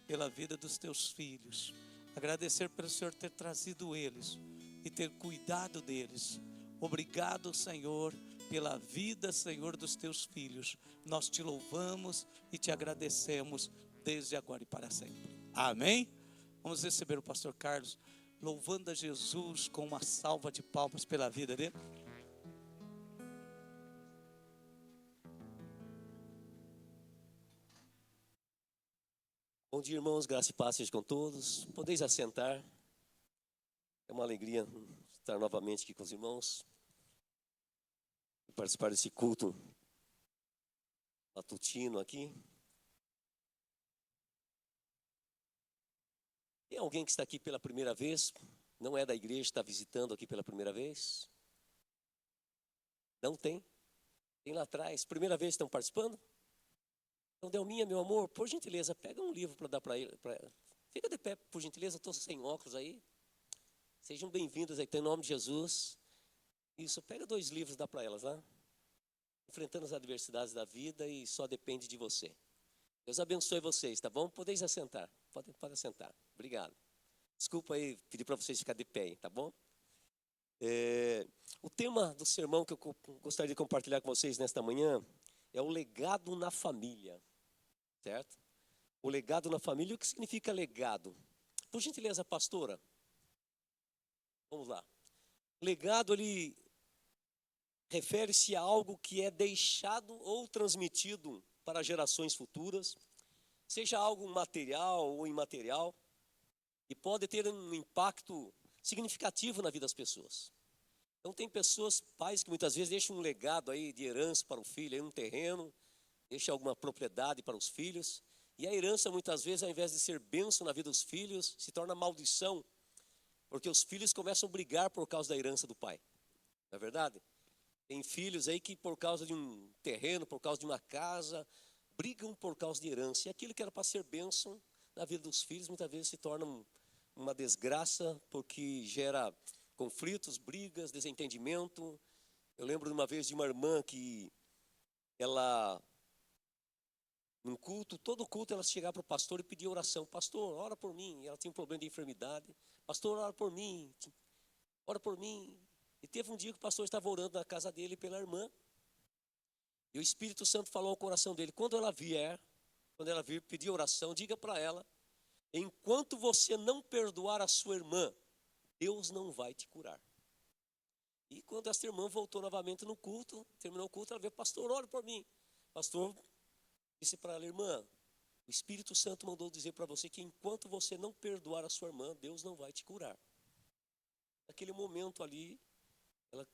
pela vida dos teus filhos. Agradecer pelo Senhor ter trazido eles e ter cuidado deles. Obrigado, Senhor, pela vida, Senhor, dos teus filhos. Nós te louvamos e te agradecemos desde agora e para sempre. Amém? Vamos receber o pastor Carlos, louvando a Jesus com uma salva de palmas pela vida dele. Bom dia, irmãos, graça e paz seja com todos. Podeis assentar. É uma alegria estar novamente aqui com os irmãos e participar desse culto matutino aqui. Tem alguém que está aqui pela primeira vez? Não é da igreja, está visitando aqui pela primeira vez? Não tem? Tem lá atrás. Primeira vez estão participando? Então, Delminha, meu amor, por gentileza, pega um livro para dar para ele. Fica de pé, por gentileza, estou sem óculos aí. Sejam bem-vindos aí, em nome de Jesus. Isso, pega 2 livros e dá para elas, né? Enfrentando as adversidades da vida e só depende de você. Deus abençoe vocês, tá bom? Podeis assentar. Pode assentar. Obrigado. Desculpa aí pedir para vocês ficar de pé, tá bom? O tema do sermão que eu gostaria de compartilhar com vocês nesta manhã é o legado na família, certo? O legado na família. O que significa legado? Por gentileza, pastora. Vamos lá. Legado, ele refere-se a algo que é deixado ou transmitido para gerações futuras, seja algo material ou imaterial, e pode ter um impacto significativo na vida das pessoas. Então tem pessoas, pais, que muitas vezes deixam um legado aí de herança para o filho, aí um terreno, deixa alguma propriedade para os filhos, e a herança muitas vezes, ao invés de ser bênção na vida dos filhos, se torna maldição, porque os filhos começam a brigar por causa da herança do pai. Não é verdade? Tem filhos aí que por causa de um terreno, por causa de uma casa, brigam por causa de herança. E aquilo que era para ser bênção na vida dos filhos, muitas vezes se torna uma desgraça, porque gera conflitos, brigas, desentendimento. Eu lembro de uma vez de uma irmã que ela, num culto, todo culto ela chegava para o pastor e pedia oração. Pastor, ora por mim. E ela tinha um problema de enfermidade. Pastor, ora por mim. Ora por mim. E teve um dia que o pastor estava orando na casa dele pela irmã. E o Espírito Santo falou ao coração dele: quando ela vir pedir oração, diga para ela: enquanto você não perdoar a sua irmã, Deus não vai te curar. E quando essa irmã voltou novamente no culto, terminou o culto, ela veio: pastor, ore por mim. O pastor disse para ela: irmã, o Espírito Santo mandou dizer para você que enquanto você não perdoar a sua irmã, Deus não vai te curar. Naquele momento ali, ela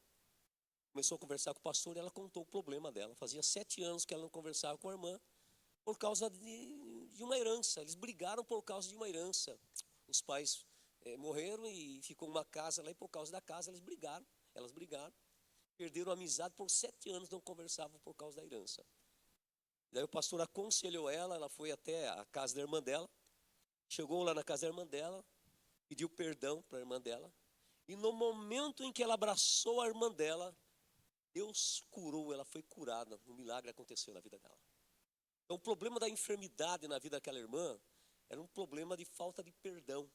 começou a conversar com o pastor e ela contou o problema dela. Fazia 7 anos que ela não conversava com a irmã por causa de uma herança. Eles brigaram por causa de uma herança. Os pais morreram e ficou uma casa lá, e por causa da casa elas brigaram. Perderam a amizade por 7 anos, não conversavam por causa da herança. Daí o pastor aconselhou ela foi até a casa da irmã dela, chegou lá na casa da irmã dela, pediu perdão para a irmã dela, e no momento em que ela abraçou a irmã dela, Deus curou, ela foi curada, um milagre aconteceu na vida dela. Então o problema da enfermidade na vida daquela irmã era um problema de falta de perdão.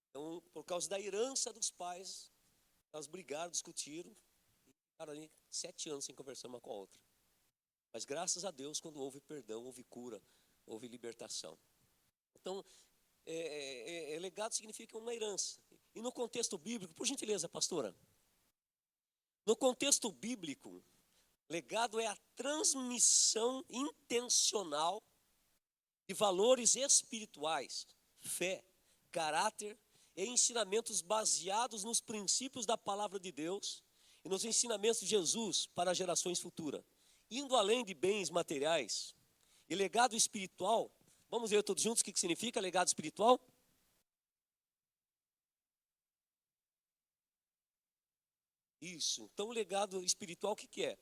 Então, por causa da herança dos pais, elas brigaram, discutiram, e ficaram ali 7 anos sem conversar uma com a outra. Mas graças a Deus, quando houve perdão, houve cura, houve libertação. Então, legado significa uma herança. E no contexto bíblico, por gentileza, pastora, no contexto bíblico, legado é a transmissão intencional de valores espirituais, fé, caráter e ensinamentos baseados nos princípios da palavra de Deus e nos ensinamentos de Jesus para gerações futuras, indo além de bens materiais. E legado espiritual, vamos ver todos juntos o que significa legado espiritual? Isso, então o legado espiritual o que é?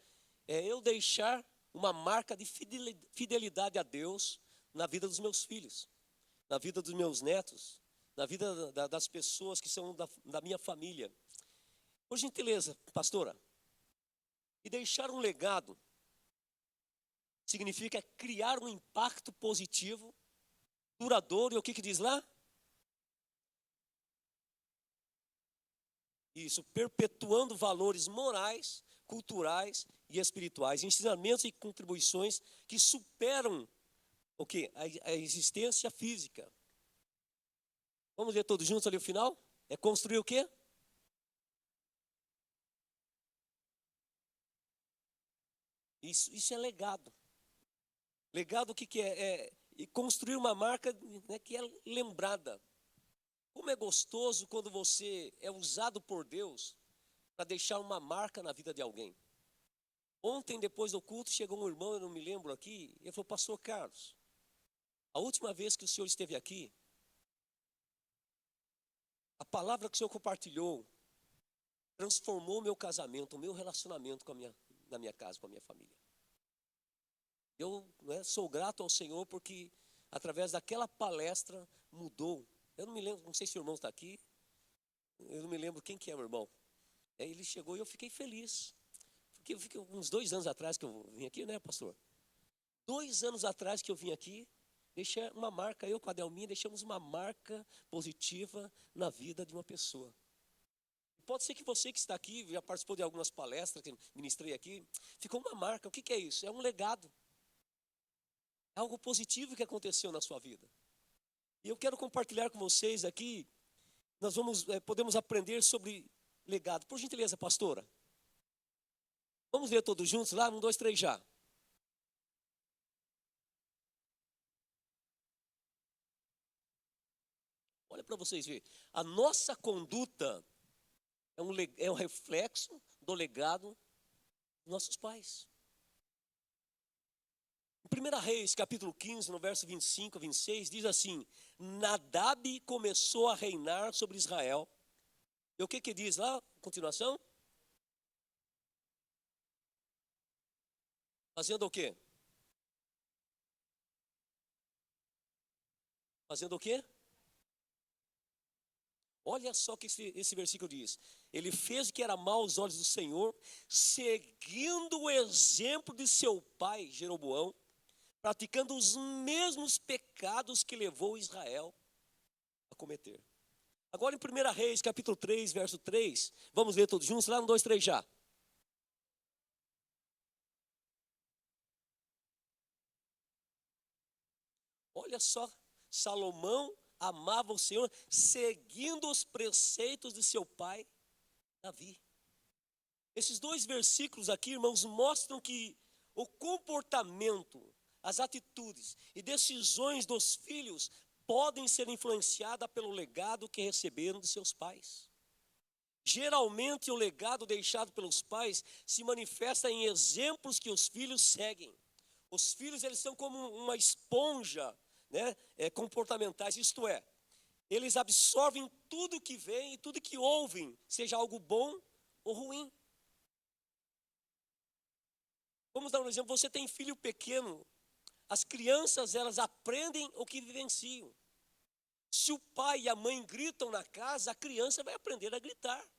É eu deixar uma marca de fidelidade a Deus na vida dos meus filhos, na vida dos meus netos, na vida das pessoas que são da minha família. Por gentileza, pastora, e deixar um legado significa criar um impacto positivo duradouro, e o que diz lá? Isso, perpetuando valores morais, culturais e espirituais, ensinamentos e contribuições que superam o quê? A existência física. Vamos ver todos juntos ali o final? É construir o quê? Isso é legado. Legado o que é? E construir uma marca, né, que é lembrada. Como é gostoso quando você é usado por Deus para deixar uma marca na vida de alguém. Ontem, depois do culto, chegou um irmão, eu não me lembro aqui, e ele falou: pastor Carlos, a última vez que o senhor esteve aqui, a palavra que o senhor compartilhou transformou o meu casamento, o meu relacionamento na minha casa, com a minha família. Eu, né, sou grato ao Senhor porque através daquela palestra mudou. Eu não me lembro, não sei se o irmão está aqui, eu não me lembro quem que é o irmão. Aí ele chegou e eu fiquei feliz. Porque eu fiquei uns 2 anos atrás que eu vim aqui, né, pastor? 2 anos atrás que eu vim aqui, deixei uma marca, eu com a Delminha, deixamos uma marca positiva na vida de uma pessoa. Pode ser que você que está aqui, já participou de algumas palestras que ministrei aqui, ficou uma marca. O que é isso? É um legado. É algo positivo que aconteceu na sua vida. E eu quero compartilhar com vocês aqui, nós podemos aprender sobre legado. Por gentileza, pastora. Vamos ler todos juntos lá? 1, 2, 3 já. Olha para vocês verem. A nossa conduta é um reflexo do legado dos nossos pais. Em 1 Reis, capítulo 15, no verso 25 a 26, diz assim: Nadab começou a reinar sobre Israel. E o que diz lá, continuação? Fazendo o quê? Fazendo o quê? Olha só o que esse versículo diz. Ele fez o que era mal aos olhos do Senhor, seguindo o exemplo de seu pai, Jeroboão, praticando os mesmos pecados que levou Israel a cometer. Agora em 1 Reis, capítulo 3, verso 3, vamos ler todos juntos, lá no 2, 3 já. Olha só, Salomão amava o Senhor, seguindo os preceitos de seu pai, Davi. Esses 2 versículos aqui, irmãos, mostram que o comportamento, as atitudes e decisões dos filhos podem ser influenciadas pelo legado que receberam de seus pais. Geralmente o legado deixado pelos pais se manifesta em exemplos que os filhos seguem. Os filhos, eles são como uma esponja, né, comportamentais, isto é, eles absorvem tudo que vem e tudo que ouvem, seja algo bom ou ruim. Vamos dar um exemplo, você tem filho pequeno, as crianças, elas aprendem o que vivenciam. Se o pai e a mãe gritam na casa, a criança vai aprender a gritar.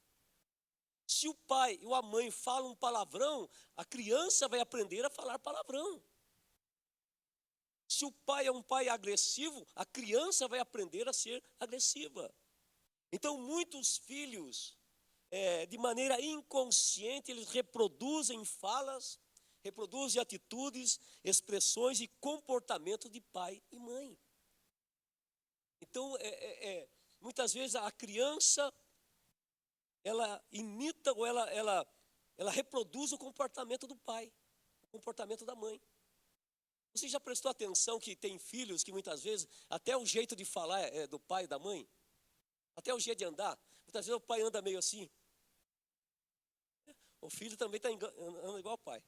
Se o pai ou a mãe falam um palavrão, a criança vai aprender a falar palavrão. Se o pai é um pai agressivo, a criança vai aprender a ser agressiva. Então, muitos filhos, de maneira inconsciente, eles reproduzem falas, reproduzem atitudes, expressões e comportamento de pai e mãe. Então, muitas vezes a criança, ela imita ou ela reproduz o comportamento do pai, o comportamento da mãe. Você já prestou atenção que tem filhos que muitas vezes, até o jeito de falar é do pai e da mãe? Até o jeito de andar. Muitas vezes o pai anda meio assim. O filho também está andando igual ao pai.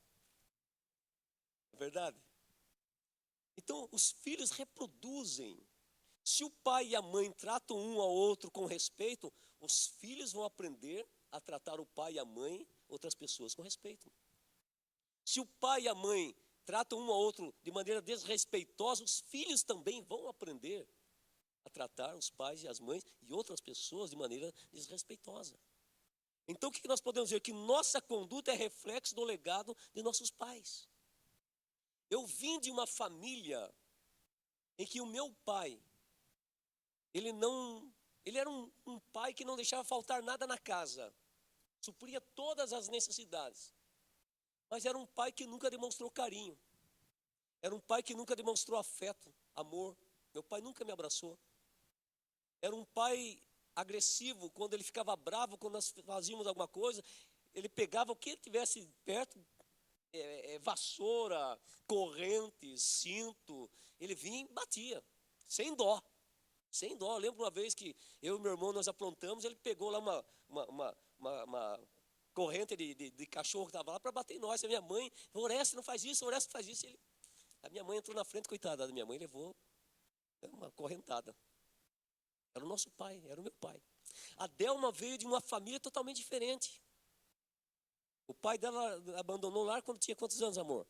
É verdade? Então, os filhos reproduzem. Se o pai e a mãe tratam um ao outro com respeito, os filhos vão aprender a tratar o pai e a mãe, outras pessoas, com respeito. Se o pai e a mãe tratam um ao outro de maneira desrespeitosa, os filhos também vão aprender a tratar os pais e as mães e outras pessoas de maneira desrespeitosa. Então o que nós podemos dizer? Que nossa conduta é reflexo do legado de nossos pais. Eu vim de uma família em que o meu pai, ele era um pai que não deixava faltar nada na casa, supria todas as necessidades, mas era um pai que nunca demonstrou carinho, era um pai que nunca demonstrou afeto, amor. Meu pai nunca me abraçou. Era um pai agressivo. Quando ele ficava bravo, quando nós fazíamos alguma coisa, ele pegava o que ele tivesse perto, vassoura, corrente, cinto, ele vinha e batia, sem dó. Sem dó. Eu lembro uma vez que eu e meu irmão, nós aprontamos, ele pegou lá uma corrente de cachorro que estava lá para bater em nós. A minha mãe, Orestes, não faz isso, Orestes faz isso. A minha mãe entrou na frente, coitada da minha mãe, levou uma correntada. Era o nosso pai, era o meu pai. A Delma veio de uma família totalmente diferente. O pai dela abandonou o lar quando tinha quantos anos, amor?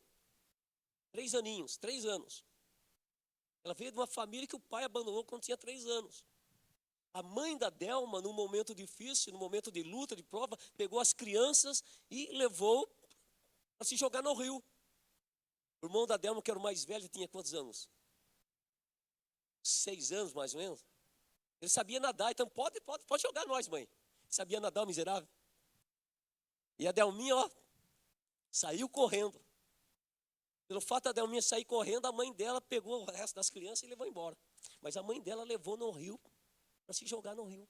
3 aninhos, 3 anos. Ela veio de uma família que o pai abandonou quando tinha 3 anos. A mãe da Delma, num momento difícil, num momento de luta, de prova, pegou as crianças e levou para se jogar no rio. O irmão da Delma, que era o mais velho, tinha quantos anos? 6 anos, mais ou menos. Ele sabia nadar, então pode jogar nós, mãe. Sabia nadar, o miserável. E a Delminha, saiu correndo. Pelo fato da Delminha sair correndo, a mãe dela pegou o resto das crianças e levou embora. Mas a mãe dela levou no rio, para se jogar no rio.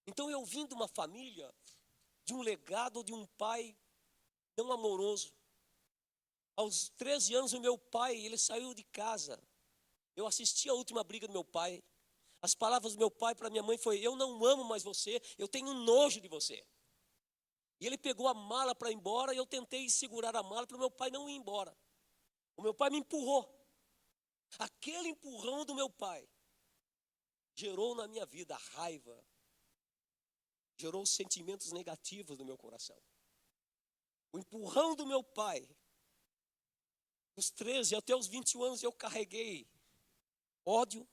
Então eu vim de uma família, de um legado de um pai tão amoroso. Aos 13 anos, o meu pai, ele saiu de casa. Eu assisti a última briga do meu pai. As palavras do meu pai para minha mãe foi: eu não amo mais você, eu tenho nojo de você. E ele pegou a mala para ir embora e eu tentei segurar a mala para o meu pai não ir embora. O meu pai me empurrou. Aquele empurrão do meu pai gerou na minha vida raiva, gerou sentimentos negativos no meu coração. O empurrão do meu pai, dos 13 até os 21 anos, eu carreguei ódio,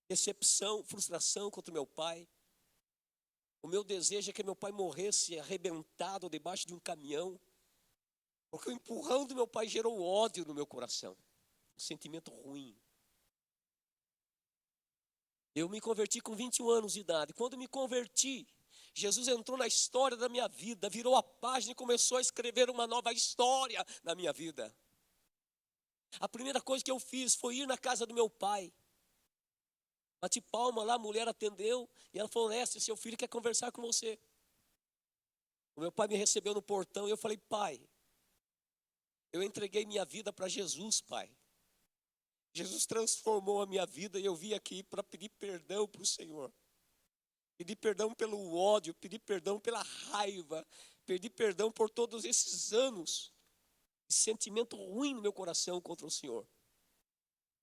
decepção, frustração contra o meu pai. O meu desejo é que meu pai morresse arrebentado debaixo de um caminhão, porque o empurrão do meu pai gerou ódio no meu coração, um sentimento ruim. Eu me converti com 21 anos de idade. Quando me converti, Jesus entrou na história da minha vida, virou a página e começou a escrever uma nova história na minha vida. A primeira coisa que eu fiz foi ir na casa do meu pai. Bati palma lá, a mulher atendeu e ela falou: Orestes, seu filho quer conversar com você. O meu pai me recebeu no portão e eu falei: pai, eu entreguei minha vida para Jesus, pai. Jesus transformou a minha vida e eu vim aqui para pedir perdão para o Senhor. Pedir perdão pelo ódio, pedir perdão pela raiva, pedir perdão por todos esses anos de sentimento ruim no meu coração contra o Senhor.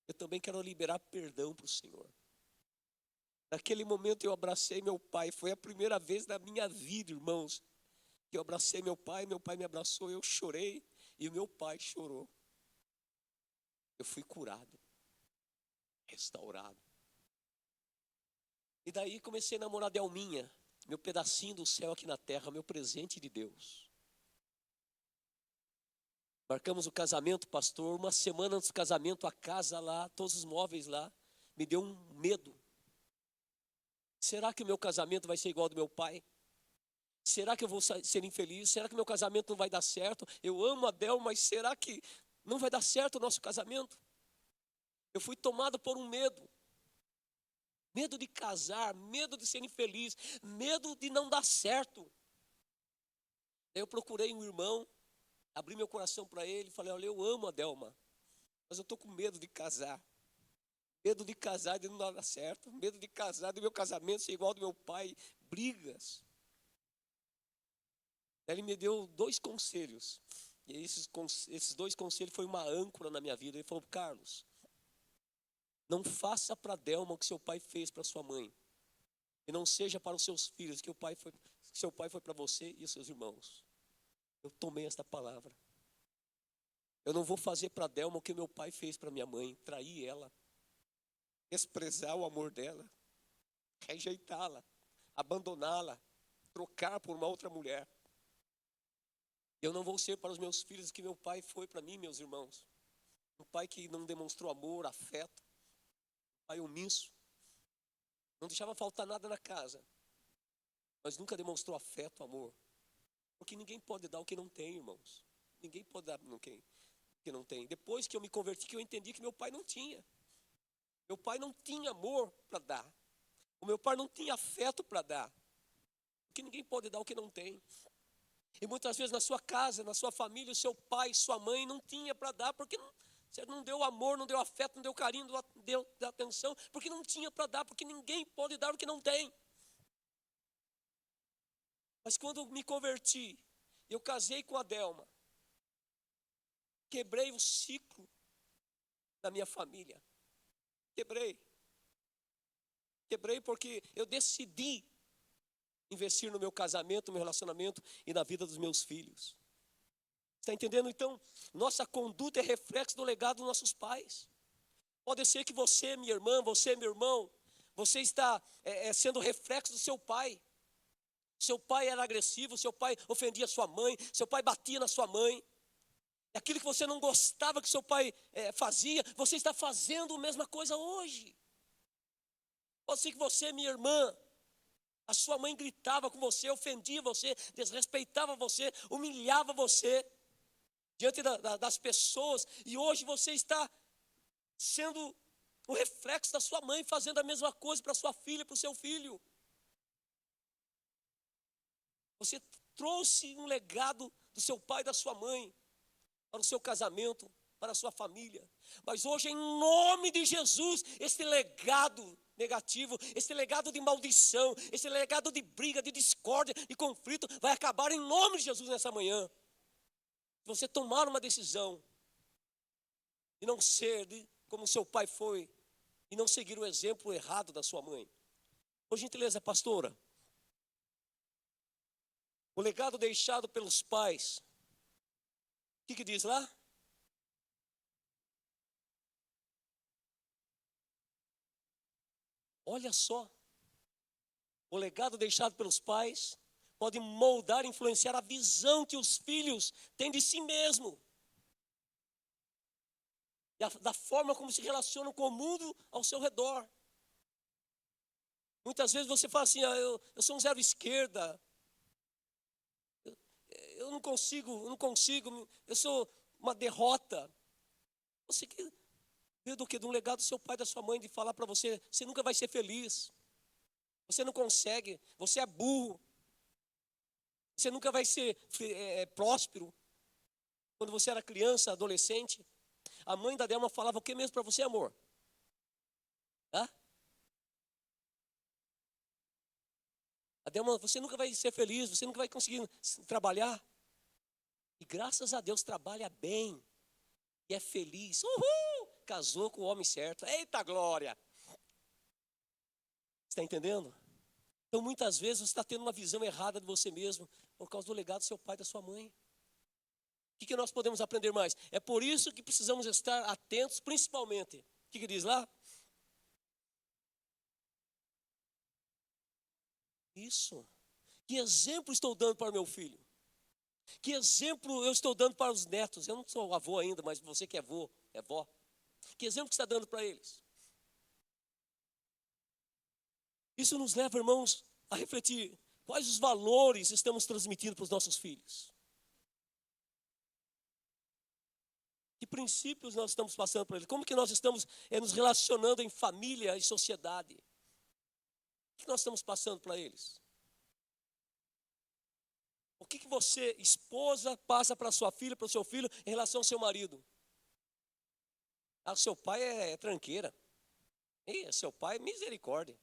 Eu também quero liberar perdão para o Senhor. Naquele momento eu abracei meu pai. Foi a primeira vez na minha vida, irmãos, que eu abracei meu pai me abraçou, eu chorei e o meu pai chorou. Eu fui curado, restaurado. E daí comecei a namorar Delminha, meu pedacinho do céu aqui na terra, meu presente de Deus. Marcamos o casamento, pastor. Uma semana antes do casamento, a casa lá, todos os móveis lá, me deu um medo. Será que o meu casamento vai ser igual ao do meu pai? Será que eu vou ser infeliz? Será que meu casamento não vai dar certo? Eu amo a Del, mas será que não vai dar certo o nosso casamento? Eu fui tomado por um medo. Medo de casar, medo de ser infeliz, medo de não dar certo. Daí eu procurei um irmão, abri meu coração para ele e falei: olha, eu amo a Delma, mas eu estou com medo de casar. Medo de casar e de não dar certo. Medo de casar, do meu casamento ser igual ao do meu pai. Brigas. Ele me deu 2 conselhos. E esses 2 conselhos foi uma âncora na minha vida. Ele falou: Carlos, não faça para Delma o que seu pai fez para sua mãe. E não seja para os seus filhos que seu pai foi para você e os seus irmãos. Eu tomei esta palavra. Eu não vou fazer para Delma o que meu pai fez para minha mãe. Trair ela. Desprezar o amor dela. Rejeitá-la. Abandoná-la. Trocar por uma outra mulher. Eu não vou ser para os meus filhos o que meu pai foi para mim, meus irmãos. Um pai que não demonstrou amor, afeto. Um pai omisso. Não deixava faltar nada na casa. Mas nunca demonstrou afeto, amor. Porque ninguém pode dar o que não tem, irmãos. Ninguém pode dar o que não tem. Depois que eu me converti, que eu entendi que meu pai não tinha. Meu pai não tinha amor para dar. O meu pai não tinha afeto para dar. Porque ninguém pode dar o que não tem. E muitas vezes na sua casa, na sua família, o seu pai, sua mãe não tinha para dar, porque você não deu amor, não deu afeto, não deu carinho, não deu atenção, porque não tinha para dar, porque ninguém pode dar o que não tem. Mas quando me converti, eu casei com a Delma, quebrei o ciclo da minha família. Quebrei porque eu decidi investir no meu casamento, no meu relacionamento e na vida dos meus filhos. Está entendendo? Então, nossa conduta é reflexo do legado dos nossos pais. Pode ser que você, minha irmã, você, meu irmão, você está sendo reflexo do seu pai. Seu pai era agressivo, seu pai ofendia sua mãe, seu pai batia na sua mãe. Aquilo que você não gostava que seu pai fazia, você está fazendo a mesma coisa hoje. Pode ser que você, minha irmã, a sua mãe gritava com você, ofendia você, desrespeitava você, humilhava você diante das pessoas. E hoje você está sendo o reflexo da sua mãe, fazendo a mesma coisa para sua filha, para o seu filho. Você trouxe um legado do seu pai e da sua mãe para o seu casamento, para a sua família. Mas hoje, em nome de Jesus, esse legado negativo, esse legado de maldição, esse legado de briga, de discórdia, de conflito, vai acabar em nome de Jesus nessa manhã. Se você tomar uma decisão de não ser como seu pai foi, e não seguir o exemplo errado da sua mãe. Por gentileza, pastora, o legado deixado pelos pais, o que diz lá? Olha só, o legado deixado pelos pais pode moldar, influenciar a visão que os filhos têm de si mesmo. E da forma como se relacionam com o mundo ao seu redor. Muitas vezes você fala assim, eu sou um zero esquerda. Eu não consigo, eu sou uma derrota. Você que veio do que? De um legado do seu pai, da sua mãe, de falar para você, você nunca vai ser feliz. Você não consegue, você é burro. Você nunca vai ser próspero. Quando você era criança, adolescente, a mãe da Delma falava o que mesmo para você, amor? Hã? A Delma, você nunca vai ser feliz, você nunca vai conseguir trabalhar. E graças a Deus trabalha bem e é feliz. Uhul! Casou com o homem certo. Eita glória! Está entendendo? Então muitas vezes você está tendo uma visão errada de você mesmo por causa do legado do seu pai e da sua mãe. O que nós podemos aprender mais? É por isso que precisamos estar atentos, principalmente. O que diz lá? Isso. Que exemplo estou dando para o meu filho? Que exemplo eu estou dando para os netos? Eu não sou avô ainda, mas você que é avô, é vó. Que exemplo que você está dando para eles? Isso nos leva, irmãos, a refletir quais os valores estamos transmitindo para os nossos filhos. Que princípios nós estamos passando para eles? Como que nós estamos nos relacionando em família e sociedade? O que nós estamos passando para eles? O que você, esposa, passa para sua filha, para o seu filho, em relação ao seu marido? Ah, seu pai é tranqueira. Ei, seu pai é misericórdia.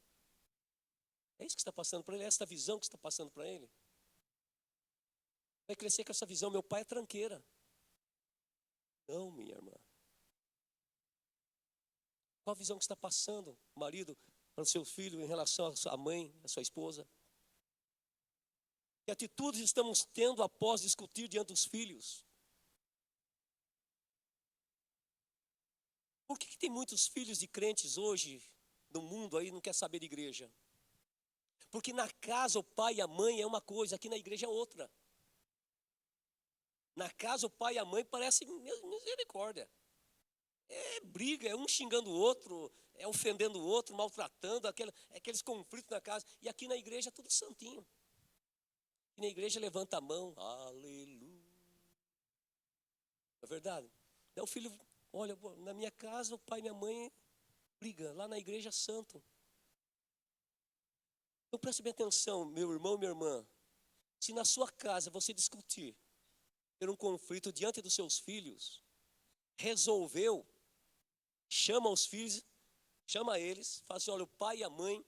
É isso que está passando para ele, é essa visão que está passando para ele. Vai crescer com essa visão, meu pai é tranqueira. Não, minha irmã. Qual a visão que está passando, marido, para o seu filho em relação à sua mãe, à sua esposa? Que atitudes estamos tendo após discutir diante dos filhos? Por que tem muitos filhos de crentes hoje no mundo aí não quer saber de igreja? Porque na casa o pai e a mãe é uma coisa, aqui na igreja é outra. Na casa o pai e a mãe parecem misericórdia. É briga, é um xingando o outro, é ofendendo o outro, maltratando, aqueles conflitos na casa. E aqui na igreja é tudo santinho. E na igreja levanta a mão, aleluia. É verdade? Daí o filho, olha, na minha casa o pai e minha mãe brigam, lá na igreja é santo. Então preste bem atenção, meu irmão e minha irmã. Se na sua casa você discutir, ter um conflito diante dos seus filhos, resolveu, chama os filhos, chama eles, fala assim, olha, o pai e a mãe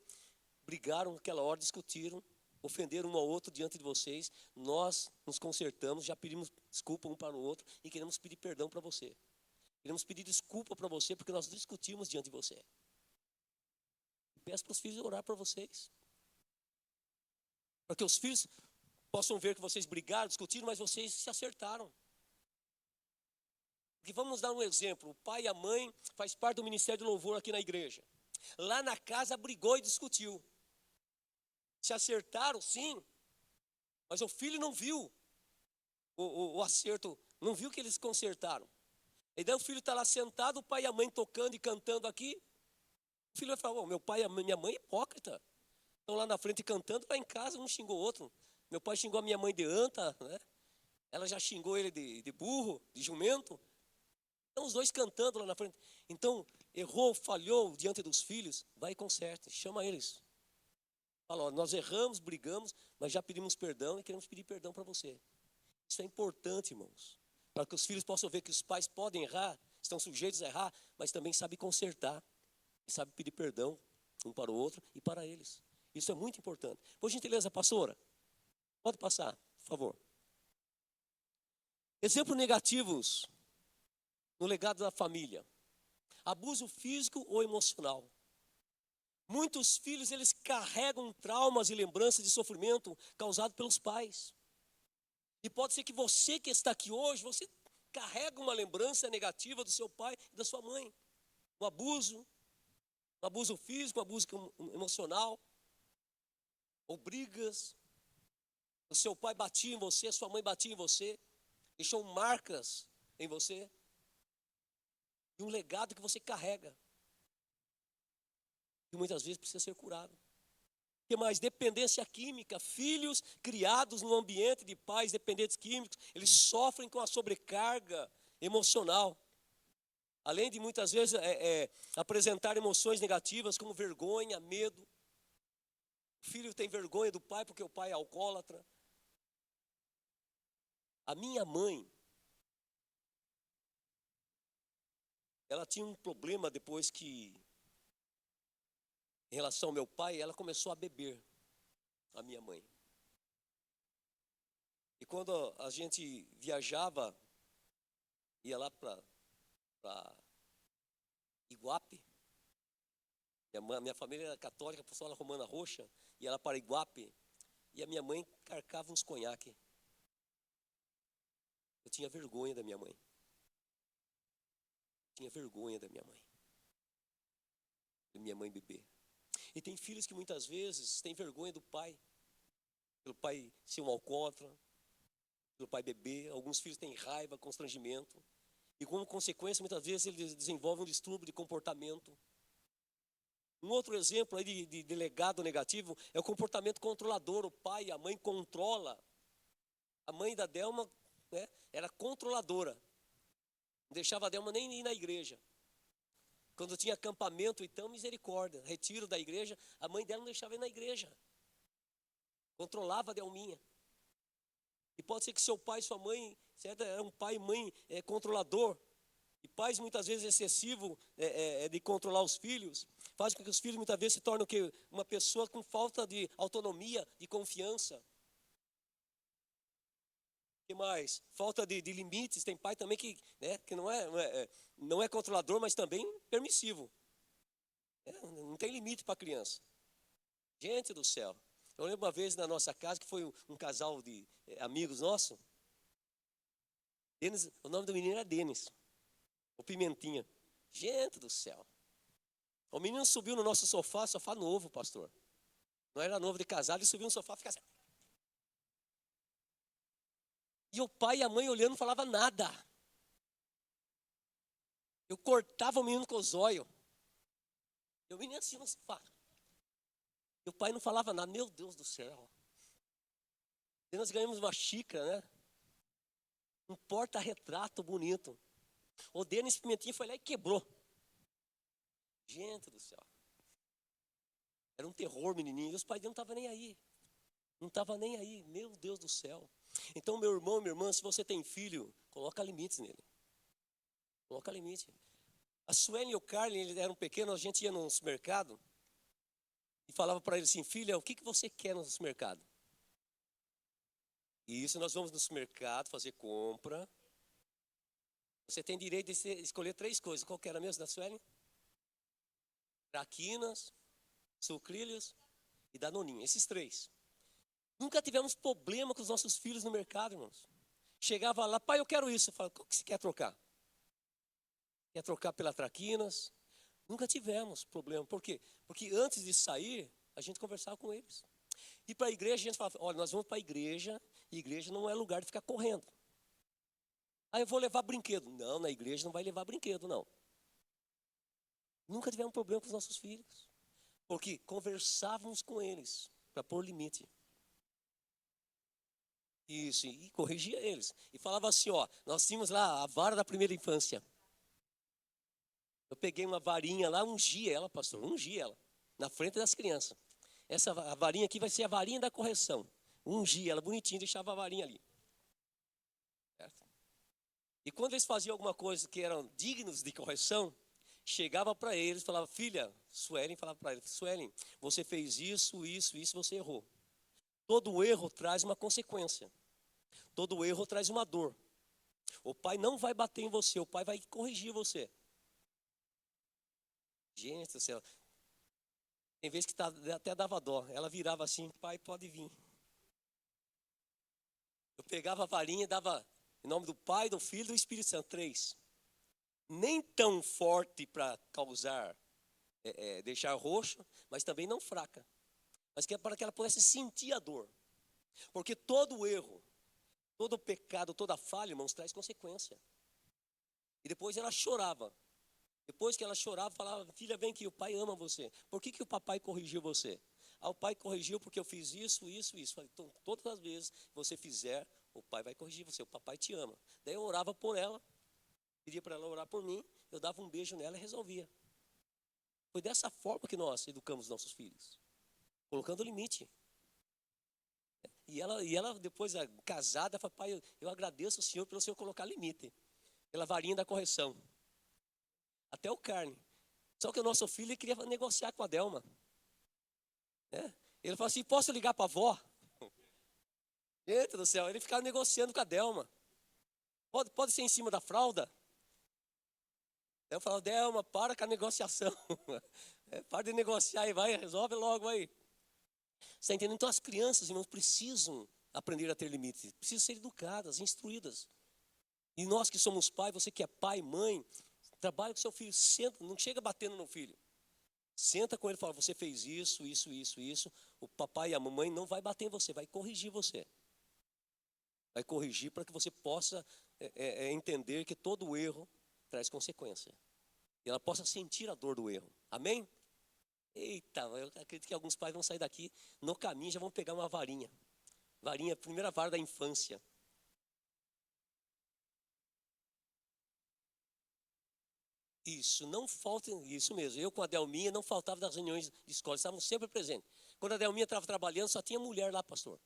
brigaram naquela hora, discutiram, ofenderam um ao outro diante de vocês, nós nos consertamos, já pedimos desculpa um para o outro e queremos pedir perdão para você. Queremos pedir desculpa para você porque nós discutimos diante de você. Peço para os filhos orar por vocês. Para que os filhos possam ver que vocês brigaram, discutiram, mas vocês se acertaram. Porque vamos dar um exemplo. O pai e a mãe faz parte do ministério de louvor aqui na igreja. Lá na casa brigou e discutiu. Se acertaram, sim, mas o filho não viu o acerto, não viu que eles consertaram. E daí o filho está lá sentado, o pai e a mãe tocando e cantando aqui. O filho vai falar, meu pai e a minha mãe é hipócrita. Estão lá na frente cantando, lá em casa um xingou o outro. Meu pai xingou a minha mãe de anta, né? Ela já xingou ele de burro, de jumento. Então os dois cantando lá na frente. Então, errou, falhou diante dos filhos, vai e conserta, chama eles. Fala, ó, nós erramos, brigamos, mas já pedimos perdão e queremos pedir perdão para você. Isso é importante, irmãos. Para que os filhos possam ver que os pais podem errar, estão sujeitos a errar, mas também sabem consertar. E sabem pedir perdão um para o outro e para eles. Isso é muito importante. Por gentileza, pastora, pode passar, por favor. Exemplos negativos no legado da família. Abuso físico ou emocional. Muitos filhos, eles carregam traumas e lembranças de sofrimento causado pelos pais. E pode ser que você que está aqui hoje, você carrega uma lembrança negativa do seu pai e da sua mãe. Um abuso físico, um abuso emocional, ou brigas. O seu pai batia em você, a sua mãe batia em você, deixou marcas em você. E um legado que você carrega. E muitas vezes precisa ser curado. O que mais? Dependência química. Filhos criados no ambiente de pais dependentes químicos, eles sofrem com a sobrecarga emocional. Além de muitas vezes apresentar emoções negativas como vergonha, medo. O filho tem vergonha do pai porque o pai é alcoólatra. A minha mãe, ela tinha um problema depois que, em relação ao meu pai, ela começou a beber, a minha mãe. E quando a gente viajava, ia lá para Iguape, minha família era católica, apostólica romana roxa, ia lá para Iguape, e a minha mãe carcava uns conhaque. Eu tinha vergonha da minha mãe. Tinha vergonha da minha mãe. Da minha mãe beber. E tem filhos que muitas vezes têm vergonha do pai. Pelo pai ser um alcoólatra. Pelo pai beber. Alguns filhos têm raiva, constrangimento. E como consequência, muitas vezes eles desenvolvem um distúrbio de comportamento. Um outro exemplo aí de legado negativo é o comportamento controlador. O pai e a mãe controla. A mãe da Delma, né, era controladora. Não deixava a Delma nem ir na igreja. Quando tinha acampamento, então, misericórdia. Retiro da igreja, a mãe dela não deixava ir na igreja. Controlava a Delminha. E pode ser que seu pai e sua mãe, certo? Era um pai e mãe controlador. E pais muitas vezes excessivos de controlar os filhos. Faz com que os filhos muitas vezes se tornem o quê? Uma pessoa com falta de autonomia, de confiança. O que mais? Falta de limites. Tem pai também que, né, que não é controlador, mas também permissivo. Não tem limite para a criança. Gente do céu. Eu lembro uma vez na nossa casa que foi um casal de amigos nossos. Denis, o nome do menino era Denis. O Pimentinha. Gente do céu. O menino subiu no nosso sofá novo, pastor. Não era novo de casado, ele subiu no sofá e ficava assim. E o pai e a mãe olhando não falava nada. Eu cortava o menino com os olhos. Eu menino assim no sofá. E o pai não falava nada. Meu Deus do céu. E nós ganhamos uma xícara, né? Um porta-retrato bonito. O Denis Pimentinha foi lá e quebrou. Gente do céu. Era um terror, menininho. E os pais dele não estavam nem aí. Não estavam nem aí. Meu Deus do céu. Então, meu irmão, minha irmã, se você tem filho, coloca limites nele. Coloca limite. A Suelen e o Carlin, eles eram pequenos, a gente ia no supermercado e falava para eles assim, filha, o que você quer no supermercado? E isso nós vamos no supermercado fazer compra. Você tem direito de escolher 3 coisas. Qual que era mesmo da Suelen? Traquinas, sucrilhos e danoninho. Esses 3. Nunca tivemos problema com os nossos filhos no mercado, irmãos. Chegava lá, pai, eu quero isso. Eu falava, qual que você quer trocar? Quer trocar pela traquinas? Nunca tivemos problema. Por quê? Porque antes de sair, a gente conversava com eles. E para a igreja, a gente falava, olha, nós vamos para a igreja, e igreja não é lugar de ficar correndo. Ah, eu vou levar brinquedo. Não, na igreja não vai levar brinquedo, não. Nunca tivemos problema com os nossos filhos. Porque conversávamos com eles para pôr limite. Isso, e corrigia eles. E falava assim, ó, nós tínhamos lá a vara da primeira infância. Eu peguei uma varinha lá, ungi ela, pastor, ungi ela, na frente das crianças. Essa a varinha aqui vai ser a varinha da correção. Ungi ela bonitinha, deixava a varinha ali. Certo? E quando eles faziam alguma coisa que eram dignos de correção, chegava para eles, falava, filha, Suelen, falava para ele, Suelen, você fez isso, você errou. Todo erro traz uma consequência. Todo erro traz uma dor. O pai não vai bater em você, o pai vai corrigir você. Gente do céu. Tem vezes que até dava dó. Ela virava assim, pai, pode vir. Eu pegava a varinha e dava em nome do Pai, do Filho e do Espírito Santo, 3. Nem tão forte para causar, deixar roxo, mas também não fraca. Mas que é para que ela pudesse sentir a dor. Porque todo erro, todo pecado, toda falha, irmãos, traz consequência. E depois ela chorava. Depois que ela chorava, falava, filha, vem aqui, o pai ama você. Por que o papai corrigiu você? Ah, o pai corrigiu porque eu fiz isso. Falei, então, todas as vezes que você fizer, o pai vai corrigir você, o papai te ama. Daí eu orava por ela, pedia para ela orar por mim, eu dava um beijo nela e resolvia. Foi dessa forma que nós educamos nossos filhos, colocando limite. E ela depois, casada, falou, pai, eu agradeço o senhor pelo senhor colocar limite, pela varinha da correção. Até o carne. Só que o nosso filho queria negociar com a Delma. Né? Ele falou assim, posso ligar para a avó? Gente do céu, ele ficava negociando com a Delma. Pode ser em cima da fralda? Eu falava, Delma, para com a negociação. Para de negociar e vai, resolve logo aí. Você está entendendo? Então as crianças, irmãos, precisam aprender a ter limites. Precisam ser educadas, instruídas. E nós que somos pai, você que é pai, mãe, trabalha com seu filho, senta, não chega batendo no filho. Senta com ele e fala, você fez isso. O papai e a mamãe não vai bater em você, vai corrigir você. Vai corrigir para que você possa entender que todo erro traz consequência. E ela possa sentir a dor do erro. Amém? Eita, eu acredito que alguns pais vão sair daqui, no caminho já vão pegar uma varinha. Varinha, primeira vara da infância. Isso, não falta, isso mesmo. Eu com a Delminha não faltava das reuniões de escola, estavam sempre presentes. Quando a Delminha estava trabalhando, só tinha mulher lá, pastor.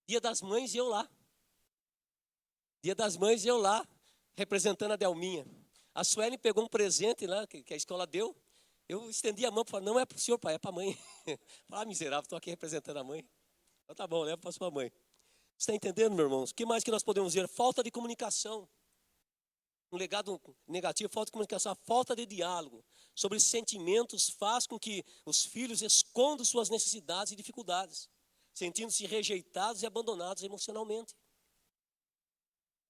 Dia das Mães, eu lá. Dia das Mães, eu lá, representando a Delminha. A Suelen pegou um presente lá, que a escola deu. Eu estendi a mão para falar, não é para o senhor, pai, é para a mãe. Ah, miserável, estou aqui representando a mãe. Então tá bom, leva para a sua mãe. Você está entendendo, meus irmãos? O que mais que nós podemos dizer? Falta de comunicação. Um legado negativo, falta de comunicação, falta de diálogo sobre sentimentos faz com que os filhos escondam suas necessidades e dificuldades, sentindo-se rejeitados e abandonados emocionalmente.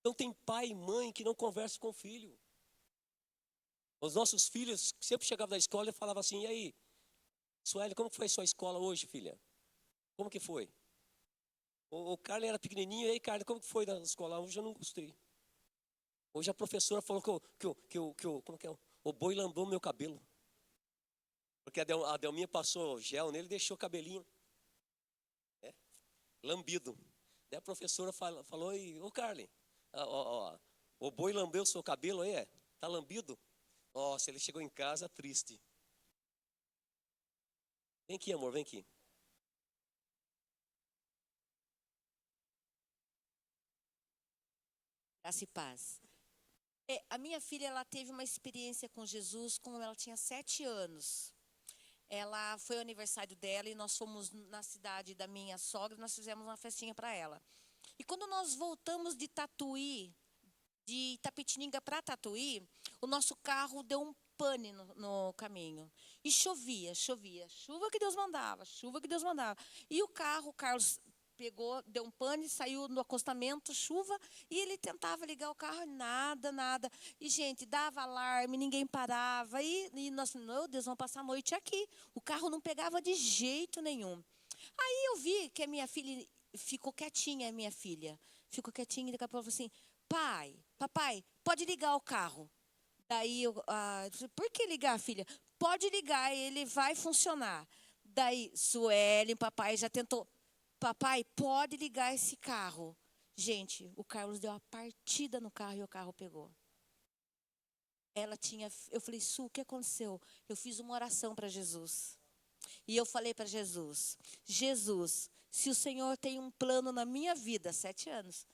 Então tem pai e mãe que não conversam com o filho. Os nossos filhos sempre chegavam da escola e falavam assim, e aí, Sueli, como foi a sua escola hoje, filha? Como que foi? O Carlos era pequenininho, e aí, Carlos, como que foi na escola? Hoje eu não gostei. Hoje a professora falou como que é? O boi lambeu meu cabelo. Porque a Delminha passou gel nele e deixou o cabelinho lambido. Daí a professora falou, ô Carly, o boi lambeu o seu cabelo aí, tá lambido? Nossa, ele chegou em casa triste. Vem aqui, amor, vem aqui. Graça e paz. A minha filha, ela teve uma experiência com Jesus quando ela tinha 7 anos. Ela foi o aniversário dela e nós fomos na cidade da minha sogra, nós fizemos uma festinha para ela. E quando nós voltamos de Tatuí, de Itapetininga para Tatuí, o nosso carro deu um pane no caminho. E chovia, chuva que Deus mandava, chuva que Deus mandava. E o Carlos pegou, deu um pane, saiu no acostamento, chuva, e ele tentava ligar o carro, nada. E, gente, dava alarme, ninguém parava. E nós, meu Deus, vamos passar a noite aqui. O carro não pegava de jeito nenhum. Aí eu vi que a minha filha ficou quietinha, a minha filha. Ficou quietinha e daqui a pouco falou assim, papai, pode ligar o carro. Daí eu disse, por que ligar, filha? Pode ligar, ele vai funcionar. Daí, Suelen, papai já tentou. Papai, pode ligar esse carro. Gente, o Carlos deu uma partida no carro e o carro pegou. Eu falei, Su, o que aconteceu? Eu fiz uma oração para Jesus. E eu falei para Jesus, se o Senhor tem um plano na minha vida, 7 anos,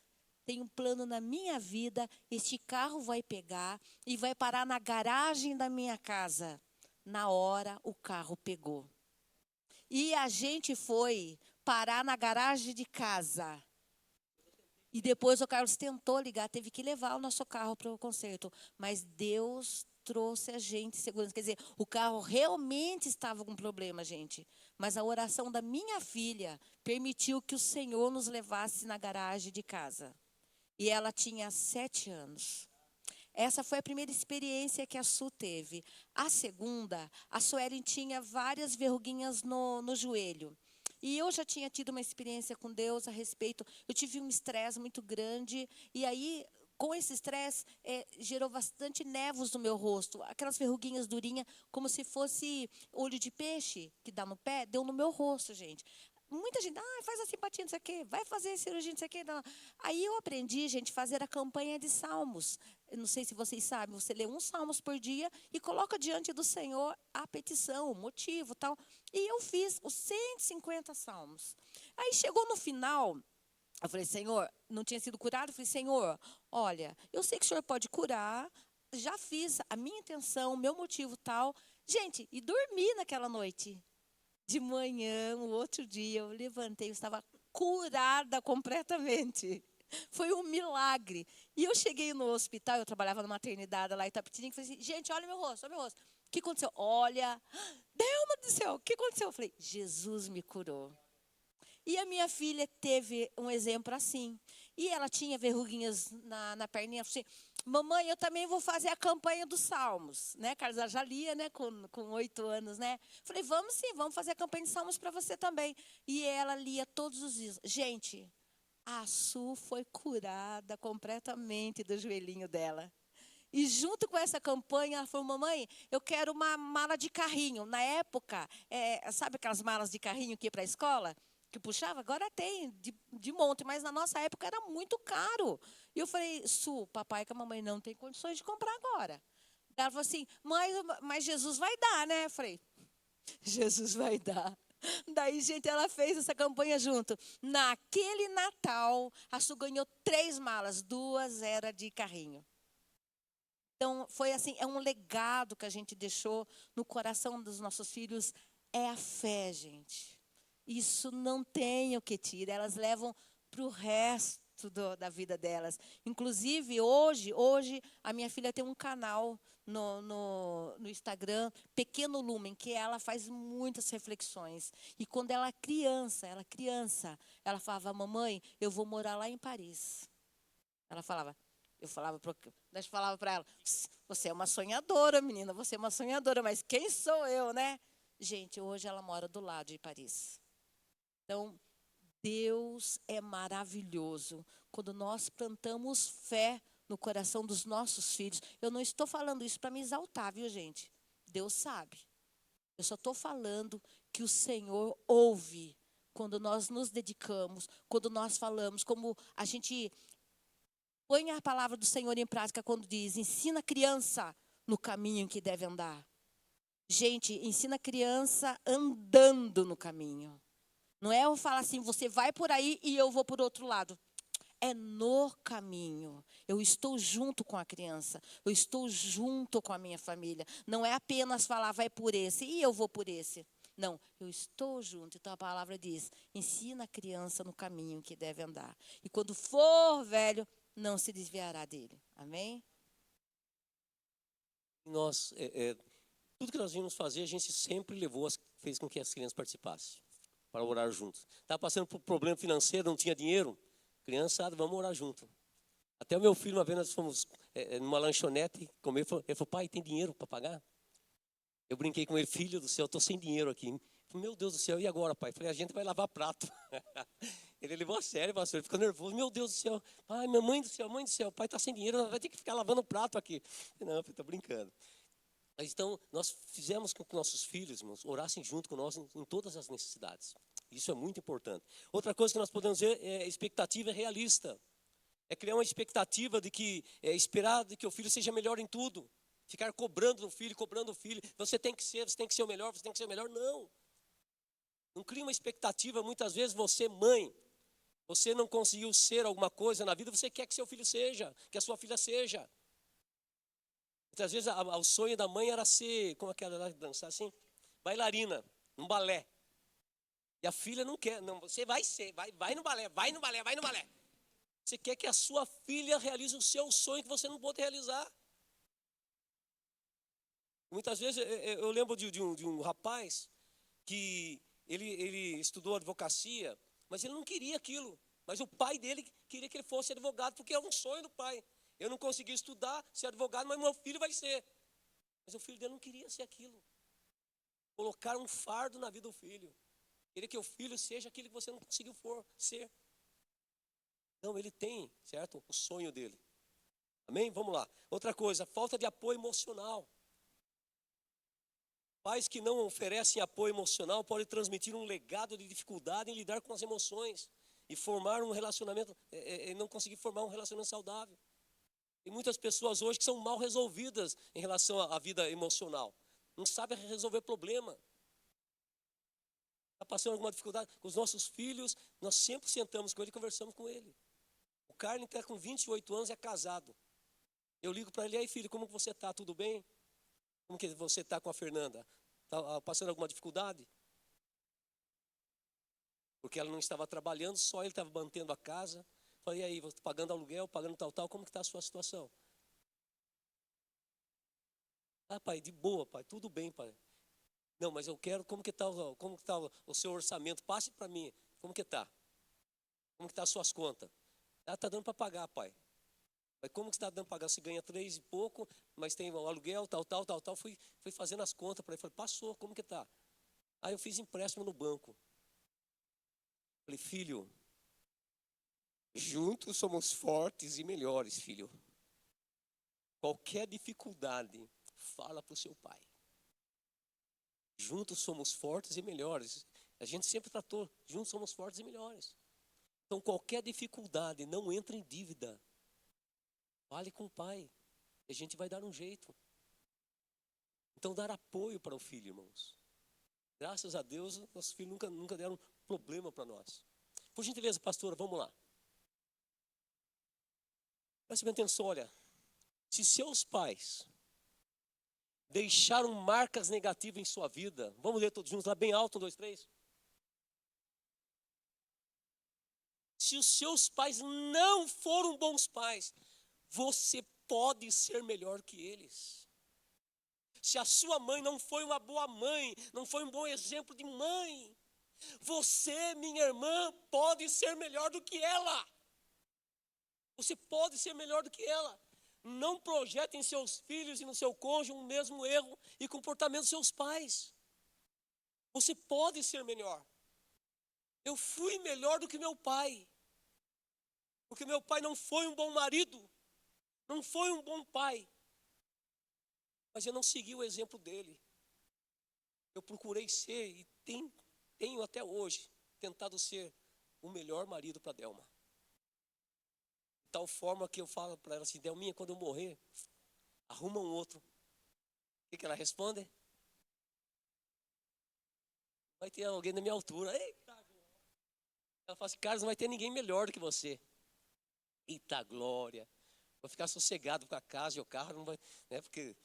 tem um plano na minha vida, este carro vai pegar e vai parar na garagem da minha casa. Na hora, o carro pegou. E a gente foi parar na garagem de casa. E depois o Carlos tentou ligar, teve que levar o nosso carro para o conserto. Mas Deus trouxe a gente segurança. Quer dizer, o carro realmente estava com problema, gente. Mas a oração da minha filha permitiu que o Senhor nos levasse na garagem de casa. E ela tinha 7 anos. Essa foi a primeira experiência que a Su teve. A segunda, a Suelen tinha várias verruguinhas no joelho. E eu já tinha tido uma experiência com Deus a respeito. Eu tive um estresse muito grande. E aí, com esse estresse, gerou bastante névoas no meu rosto. Aquelas verruguinhas durinhas, como se fosse olho de peixe que dá no pé, deu no meu rosto, gente. Muita gente, faz a simpatia, não sei o quê, vai fazer cirurgia, não sei o quê. Não. Aí eu aprendi, gente, a fazer a campanha de salmos. Eu não sei se vocês sabem, você lê 1 salmos por dia e coloca diante do Senhor a petição, o motivo, tal. E eu fiz os 150 salmos. Aí chegou no final, eu falei, Senhor, não tinha sido curado? Eu falei, Senhor, olha, eu sei que o Senhor pode curar, já fiz a minha intenção, o meu motivo tal. Gente, e dormi naquela noite. De manhã, o outro dia, eu levantei, eu estava curada completamente. Foi um milagre. E eu cheguei no hospital, eu trabalhava na maternidade lá em Itapetininga, e falei assim, gente, olha meu rosto, olha meu rosto. O que aconteceu? Olha, Delma do céu, o que aconteceu? Eu falei, Jesus me curou. E a minha filha teve um exemplo assim. E ela tinha verruguinhas na perninha. Ela falou assim, mamãe, eu também vou fazer a campanha dos salmos. Né? Carlos, ela já lia, né? com 8 anos. Né? Falei, vamos sim, vamos fazer a campanha de salmos para você também. E ela lia todos os dias. Gente, a Su foi curada completamente do joelhinho dela. E junto com essa campanha, ela falou, mamãe, eu quero uma mala de carrinho. Na época, sabe aquelas malas de carrinho que ia para a escola? Que puxava? Agora tem, de monte. Mas na nossa época era muito caro. E eu falei, Su, papai com a mamãe não tem condições de comprar agora. Ela falou assim, mas Jesus vai dar, né? Eu falei, Jesus vai dar. Daí, gente, ela fez essa campanha junto. Naquele Natal, a Su ganhou 3 malas, 2 eram de carrinho. Então, foi assim, é um legado que a gente deixou no coração dos nossos filhos, é a fé, gente. Isso não tem o que tirar, elas levam para o resto da vida delas. Inclusive, hoje, a minha filha tem um canal no Instagram, Pequeno Lumen, que ela faz muitas reflexões. E quando ela é criança, ela falava, mamãe, eu vou morar lá em Paris. Ela falava, nós falava para ela, você é uma sonhadora, menina, você é uma sonhadora, mas quem sou eu, né? Gente, hoje ela mora do lado de Paris. Então, Deus é maravilhoso quando nós plantamos fé no coração dos nossos filhos. Eu não estou falando isso para me exaltar, viu, gente? Deus sabe. Eu só estou falando que o Senhor ouve quando nós nos dedicamos, quando nós falamos, como a gente põe a palavra do Senhor em prática quando diz: ensina a criança no caminho em que deve andar. Gente, ensina a criança andando no caminho. Não é eu falar assim, você vai por aí e eu vou por outro lado. É no caminho. Eu estou junto com a criança. Eu estou junto com a minha família. Não é apenas falar, vai por esse e eu vou por esse. Não, eu estou junto. Então a palavra diz, ensina a criança no caminho que deve andar. E quando for velho, não se desviará dele. Amém? Nós, tudo que nós vimos fazer, a gente sempre fez com que as crianças participassem, para orar juntos. Estava passando por problema financeiro, não tinha dinheiro. Criançada, vamos orar junto. Até o meu filho, uma vez nós fomos numa lanchonete comer, ele falou, pai, tem dinheiro para pagar? Eu brinquei com ele, filho do céu, eu estou sem dinheiro aqui. Ele falou, meu Deus do céu, e agora, pai? Eu falei, a gente vai lavar prato. Ele levou a sério, pastor, ele ficou nervoso. Meu Deus do céu, ai, minha mãe do céu, o pai está sem dinheiro, vai ter que ficar lavando prato aqui. Não, estou brincando. Então, nós fizemos com que nossos filhos, irmãos, orassem junto com nós em todas as necessidades. Isso é muito importante. Outra coisa que nós podemos dizer é expectativa realista. É criar uma expectativa de que, esperar de que o filho seja melhor em tudo. Ficar cobrando o filho. Você tem que ser o melhor, você tem que ser o melhor. Não. Não cria uma expectativa. Muitas vezes você, mãe, você não conseguiu ser alguma coisa na vida, você quer que seu filho seja, que a sua filha seja. Muitas vezes o sonho da mãe era ser, como aquela lá, dançar assim, bailarina, num balé. E a filha não quer, não, você vai ser, vai no balé. Você quer que a sua filha realize o seu sonho que você não pôde realizar. Muitas vezes eu lembro de um rapaz que ele estudou advocacia, mas ele não queria aquilo. Mas o pai dele queria que ele fosse advogado, porque é um sonho do pai. Eu não consegui estudar, ser advogado, mas meu filho vai ser. Mas o filho dele não queria ser aquilo. Colocar um fardo na vida do filho. Queria que o filho seja aquilo que você não conseguiu ser. Então ele tem, certo? O sonho dele. Amém? Vamos lá. Outra coisa, falta de apoio emocional. Pais que não oferecem apoio emocional podem transmitir um legado de dificuldade em lidar com as emoções e formar um relacionamento, não conseguir formar um relacionamento saudável. Tem muitas pessoas hoje que são mal resolvidas em relação à vida emocional. Não sabem resolver problema. Está passando alguma dificuldade? Com os nossos filhos, nós sempre sentamos com ele e conversamos com ele. O Carlos está com 28 anos, é casado. Eu ligo para ele, e aí filho, como que você está? Tudo bem? Como que você está com a Fernanda? Está passando alguma dificuldade? Porque ela não estava trabalhando, só ele estava mantendo a casa. Falei, e aí, pagando aluguel, pagando tal, como que está a sua situação? Ah, pai, de boa, pai, tudo bem, pai. Não, mas eu quero, como que está o seu orçamento? Passe para mim, como que está? Como que está as suas contas? Ah, está dando para pagar, pai. Mas como que está dando para pagar? Você ganha 3 e pouco, mas tem o aluguel, tal. Fui fazendo as contas para ele. Falei, passou, como que está? Aí eu fiz empréstimo no banco. Falei, filho, juntos somos fortes e melhores, filho. Qualquer dificuldade, fala para o seu pai. Juntos somos fortes e melhores. A gente sempre tratou, juntos somos fortes e melhores. Então qualquer dificuldade, não entra em dívida. Fale com o pai. A gente vai dar um jeito. Então dar apoio para o filho, irmãos. Graças a Deus, nossos filhos nunca deram problema para nós. Por gentileza, pastora, vamos lá. Preste bem atenção, olha. Se seus pais deixaram marcas negativas em sua vida, vamos ler todos juntos lá bem alto, 1, 2, 3. Se os seus pais não foram bons pais, você pode ser melhor que eles. Se a sua mãe não foi uma boa mãe, não foi um bom exemplo de mãe, você, minha irmã, pode ser melhor do que ela. Você pode ser melhor do que ela. Não projete em seus filhos e no seu cônjuge o mesmo erro e comportamento dos seus pais. Você pode ser melhor. Eu fui melhor do que meu pai. Porque meu pai não foi um bom marido. Não foi um bom pai, mas eu não segui o exemplo dele. Eu procurei ser e tenho até hoje tentado ser o melhor marido para Delma. De tal forma que eu falo para ela assim: Delminha, quando eu morrer, arruma um outro. O que ela responde? Vai ter alguém da minha altura. Eita! Ela fala assim: Carlos, não vai ter ninguém melhor do que você. Eita glória! Vou ficar sossegado com a casa e o carro, não vai, né? Porque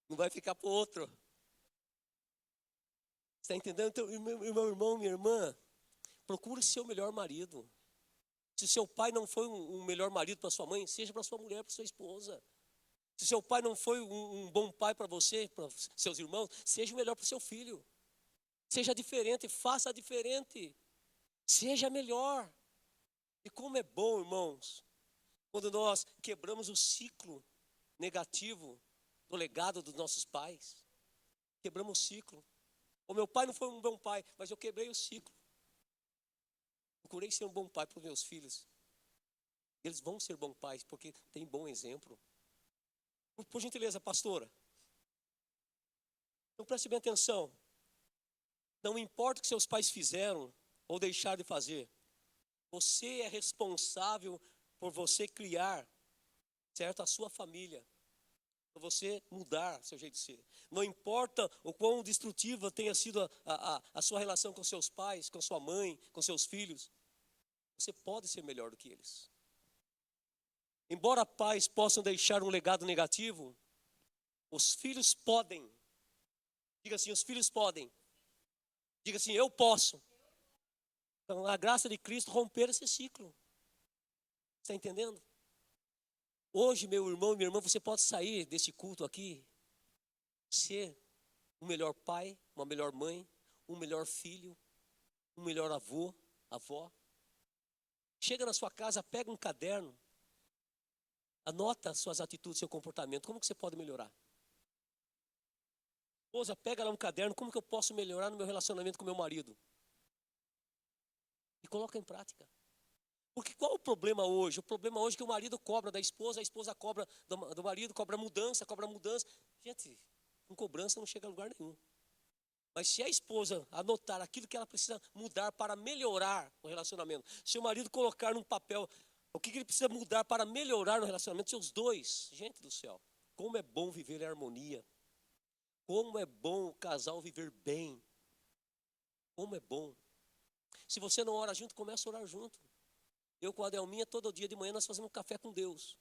não vai ficar para o outro. Você está entendendo? Então, meu irmão, minha irmã, procure ser o melhor marido. Se seu pai não foi um melhor marido para sua mãe, seja para sua mulher, para sua esposa. Se seu pai não foi um bom pai para você, para seus irmãos, seja o melhor para o seu filho. Seja diferente, faça diferente. Seja melhor. E como é bom, irmãos, quando nós quebramos o ciclo negativo do legado dos nossos pais. Quebramos o ciclo. O meu pai não foi um bom pai, mas eu quebrei o ciclo. Procurei ser um bom pai para os meus filhos. Eles vão ser bons pais, porque tem bom exemplo. Por gentileza, pastora. Então preste bem atenção. Não importa o que seus pais fizeram ou deixaram de fazer. Você é responsável por você criar, certo, a sua família. Para você mudar seu jeito de ser. Não importa o quão destrutiva tenha sido a sua relação com seus pais, com sua mãe, com seus filhos. Você pode ser melhor do que eles. Embora pais possam deixar um legado negativo, os filhos podem. Diga assim, os filhos podem. Diga assim, eu posso. Então, a graça de Cristo romper esse ciclo. Está entendendo? Hoje, meu irmão e minha irmã, você pode sair desse culto aqui, ser um melhor pai, uma melhor mãe, um melhor filho, um melhor avô, avó. Chega na sua casa, pega um caderno, anota suas atitudes, seu comportamento. Como que você pode melhorar? Esposa, pega lá um caderno, como que eu posso melhorar no meu relacionamento com meu marido? E coloca em prática. Porque qual o problema hoje? O problema hoje é que o marido cobra da esposa, a esposa cobra do marido, cobra mudança, cobra mudança. Gente, com cobrança não chega a lugar nenhum. Mas se a esposa anotar aquilo que ela precisa mudar para melhorar o relacionamento, se o marido colocar num papel o que ele precisa mudar para melhorar no relacionamento, seus dois, gente do céu, como é bom viver em harmonia. Como é bom o casal viver bem. Como é bom. Se você não ora junto, começa a orar junto. Eu com a Delminha, todo dia de manhã nós fazemos um café com Deus.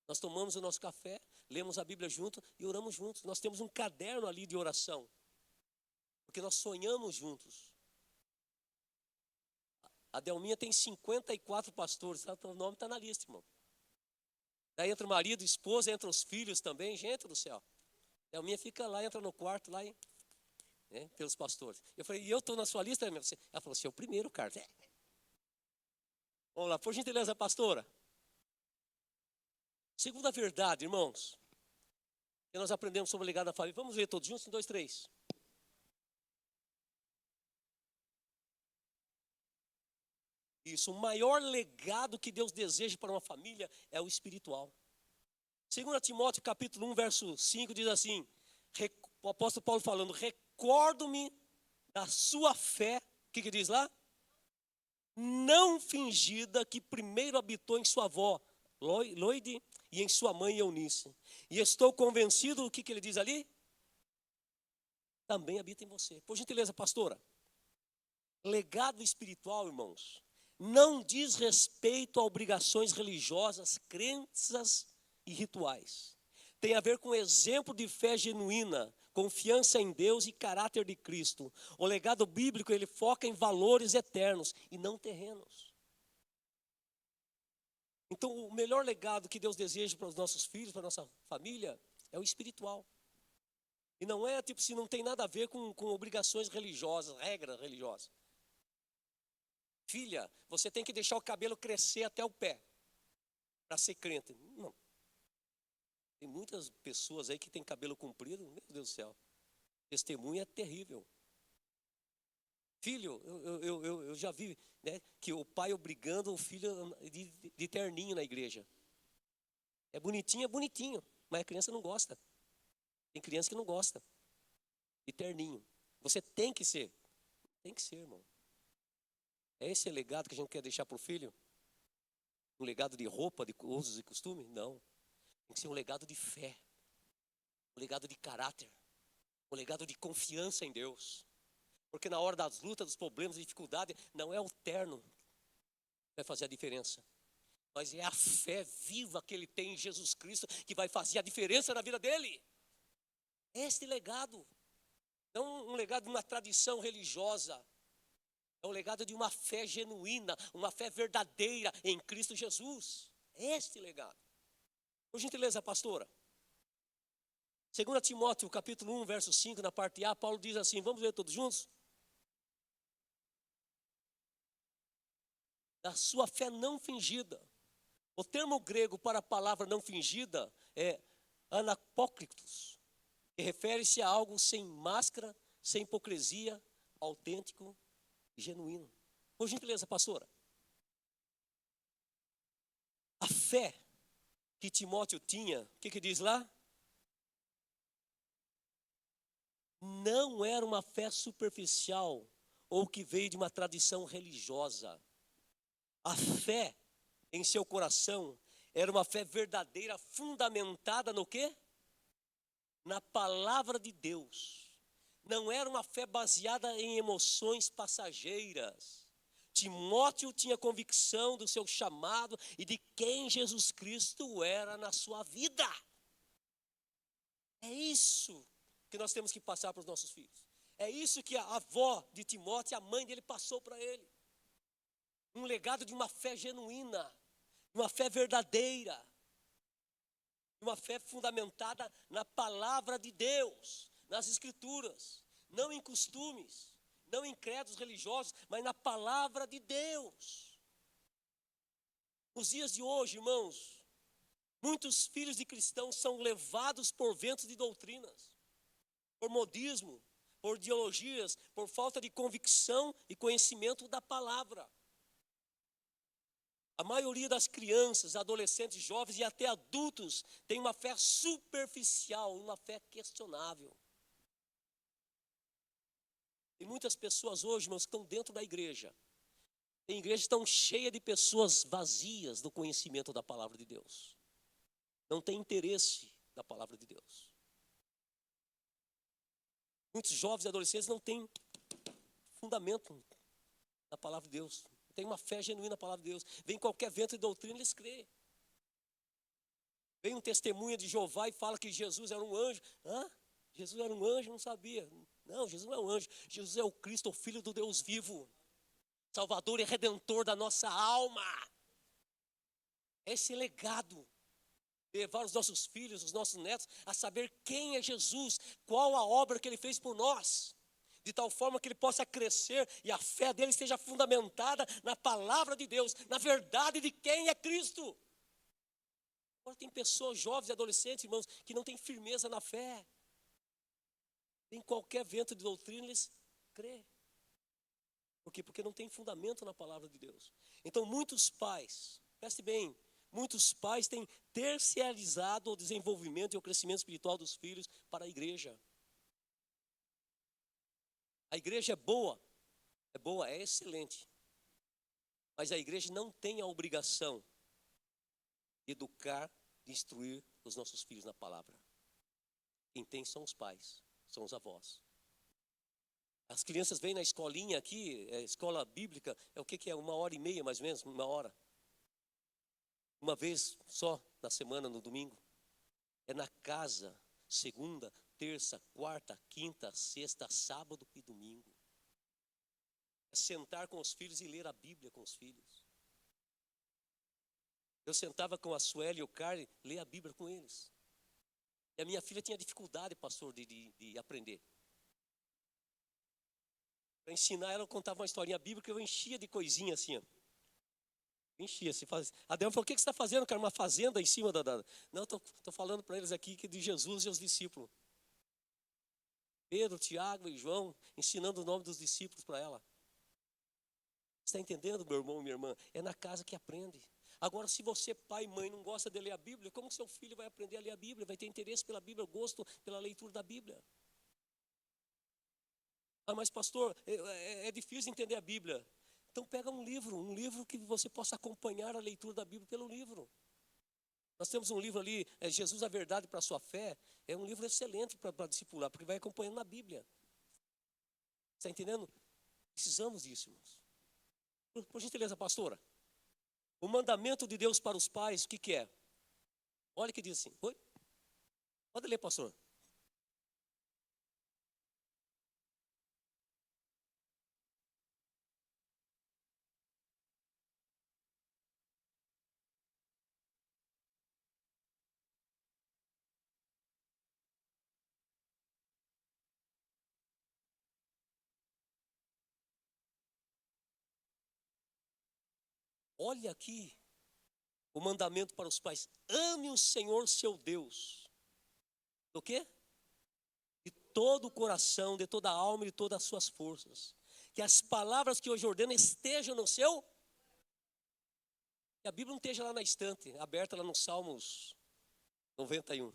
Nós tomamos o nosso café, lemos a Bíblia junto e oramos juntos. Nós temos um caderno ali de oração. Porque nós sonhamos juntos. A Delminha tem 54 pastores. O nome está na lista, irmão. Daí entra o marido, esposa, entra os filhos também. Gente do céu. A Delminha fica lá, entra no quarto lá, né, pelos pastores. Eu falei, e eu estou na sua lista? Ela falou, você é o primeiro, Carlos. Vamos lá, por gentileza, pastora. Segunda verdade, irmãos, que nós aprendemos sobre o legado da família. Vamos ver todos juntos? 1, 2, 3. Isso, o maior legado que Deus deseja para uma família é o espiritual. 2 Timóteo capítulo 1, verso 5 diz assim, o apóstolo Paulo falando, recordo-me da sua fé, o que diz lá? Não fingida, que primeiro habitou em sua avó, Loide, e em sua mãe Eunice. E estou convencido, o que ele diz ali? Também habita em você. Por gentileza, pastora. Legado espiritual, irmãos, não diz respeito a obrigações religiosas, crenças e rituais. Tem a ver com exemplo de fé genuína, confiança em Deus e caráter de Cristo. O legado bíblico, ele foca em valores eternos e não terrenos. Então, o melhor legado que Deus deseja para os nossos filhos, para a nossa família, é o espiritual. E não é tipo se não tem nada a ver com obrigações religiosas, regras religiosas. Filha, você tem que deixar o cabelo crescer até o pé para ser crente. Não. Tem muitas pessoas aí que têm cabelo comprido, meu Deus do céu. Testemunho é terrível. Filho, eu já vi, né, que o pai obrigando o filho de terninho na igreja. É bonitinho, mas a criança não gosta. Tem criança que não gosta de terninho. Você tem que ser, irmão. É esse legado que a gente quer deixar para o filho? Um legado de roupa, de usos e costumes? Não. Tem que ser um legado de fé, um legado de caráter, um legado de confiança em Deus. Porque na hora das lutas, dos problemas, da dificuldade, não é o terno que vai fazer a diferença, mas é a fé viva que ele tem em Jesus Cristo que vai fazer a diferença na vida dele. Este legado, não um legado de uma tradição religiosa, é um legado de uma fé genuína, uma fé verdadeira em Cristo Jesus. Este legado. Por gentileza, pastora. 2 Timóteo, capítulo 1, verso 5, na parte A, Paulo diz assim, vamos ler todos juntos? Da sua fé não fingida. O termo grego para a palavra não fingida é anapócritos, que refere-se a algo sem máscara, sem hipocrisia, autêntico e genuíno. Por gentileza, pastora. A fé que Timóteo tinha, o que diz lá? Não era uma fé superficial ou que veio de uma tradição religiosa. A fé em seu coração era uma fé verdadeira, fundamentada no quê? Na palavra de Deus. Não era uma fé baseada em emoções passageiras. Timóteo tinha convicção do seu chamado e de quem Jesus Cristo era na sua vida. É isso que nós temos que passar para os nossos filhos. É isso que a avó de Timóteo, a mãe dele, passou para ele. Um legado de uma fé genuína, uma fé verdadeira, uma fé fundamentada na palavra de Deus, nas escrituras, não em costumes, não em credos religiosos, mas na palavra de Deus. Nos dias de hoje, irmãos, muitos filhos de cristãos são levados por ventos de doutrinas, por modismo, por ideologias, por falta de convicção e conhecimento da palavra. A maioria das crianças, adolescentes, jovens e até adultos tem uma fé superficial, uma fé questionável. Tem muitas pessoas hoje, irmãos, que estão dentro da igreja. Tem igrejas que estão cheias de pessoas vazias do conhecimento da palavra de Deus. Não tem interesse na palavra de Deus. Muitos jovens e adolescentes não têm fundamento na palavra de Deus. Tem uma fé genuína na palavra de Deus. Vem qualquer vento de doutrina, eles creem. Vem um testemunha de Jeová e fala que Jesus era um anjo. Hã? Jesus era um anjo? Não sabia. Não, Jesus não é um anjo. Jesus é o Cristo, o Filho do Deus vivo. Salvador e Redentor da nossa alma. Esse legado. Levar os nossos filhos, os nossos netos a saber quem é Jesus. Qual a obra que Ele fez por nós. De tal forma que ele possa crescer e a fé dele esteja fundamentada na palavra de Deus, na verdade de quem é Cristo. Agora tem pessoas, jovens e adolescentes, irmãos, que não têm firmeza na fé. Em qualquer vento de doutrina eles crêem. Por quê? Porque não tem fundamento na palavra de Deus. Então muitos pais, preste bem, muitos pais têm terceirizado o desenvolvimento e o crescimento espiritual dos filhos para a igreja. A igreja é boa, é excelente. Mas a igreja não tem a obrigação de educar, de instruir os nossos filhos na palavra. Quem tem são os pais, são os avós. As crianças vêm na escolinha aqui, escola bíblica, é o que é? 1h30 mais ou menos, 1 hora. Uma vez só na semana, no domingo. É na casa, segunda, terça, quarta, quinta, sexta, sábado e domingo. É sentar com os filhos e ler a Bíblia com os filhos. Eu sentava com a Sueli e o Carly, ler a Bíblia com eles. E a minha filha tinha dificuldade, pastor, de aprender. Para ensinar ela, eu contava uma historinha bíblica, eu enchia de coisinha assim, ó. Enchia, se faz. A Delma falou, o que você está fazendo, cara? Uma fazenda em cima da... Não, estou falando para eles aqui que de Jesus e os discípulos. Pedro, Tiago e João, ensinando o nome dos discípulos para ela. Está entendendo, meu irmão e minha irmã? É na casa que aprende. Agora, se você, pai e mãe, não gosta de ler a Bíblia, como seu filho vai aprender a ler a Bíblia? Vai ter interesse pela Bíblia, gosto pela leitura da Bíblia? Ah, mas pastor, é difícil entender a Bíblia. Então pega um livro que você possa acompanhar a leitura da Bíblia pelo livro. Nós temos um livro ali, Jesus a Verdade para a Sua Fé. É um livro excelente para discipular, porque vai acompanhando na Bíblia. Está entendendo? Precisamos disso, irmãos. Por gentileza, pastora. O mandamento de Deus para os pais, o que é? Olha o que diz assim. Oi? Pode ler, pastor. Olha aqui o mandamento para os pais. Ame o Senhor seu Deus. Do quê? De todo o coração, de toda a alma e de todas as suas forças. Que as palavras que hoje ordeno estejam no seu. Que a Bíblia não esteja lá na estante, aberta lá no Salmos 91.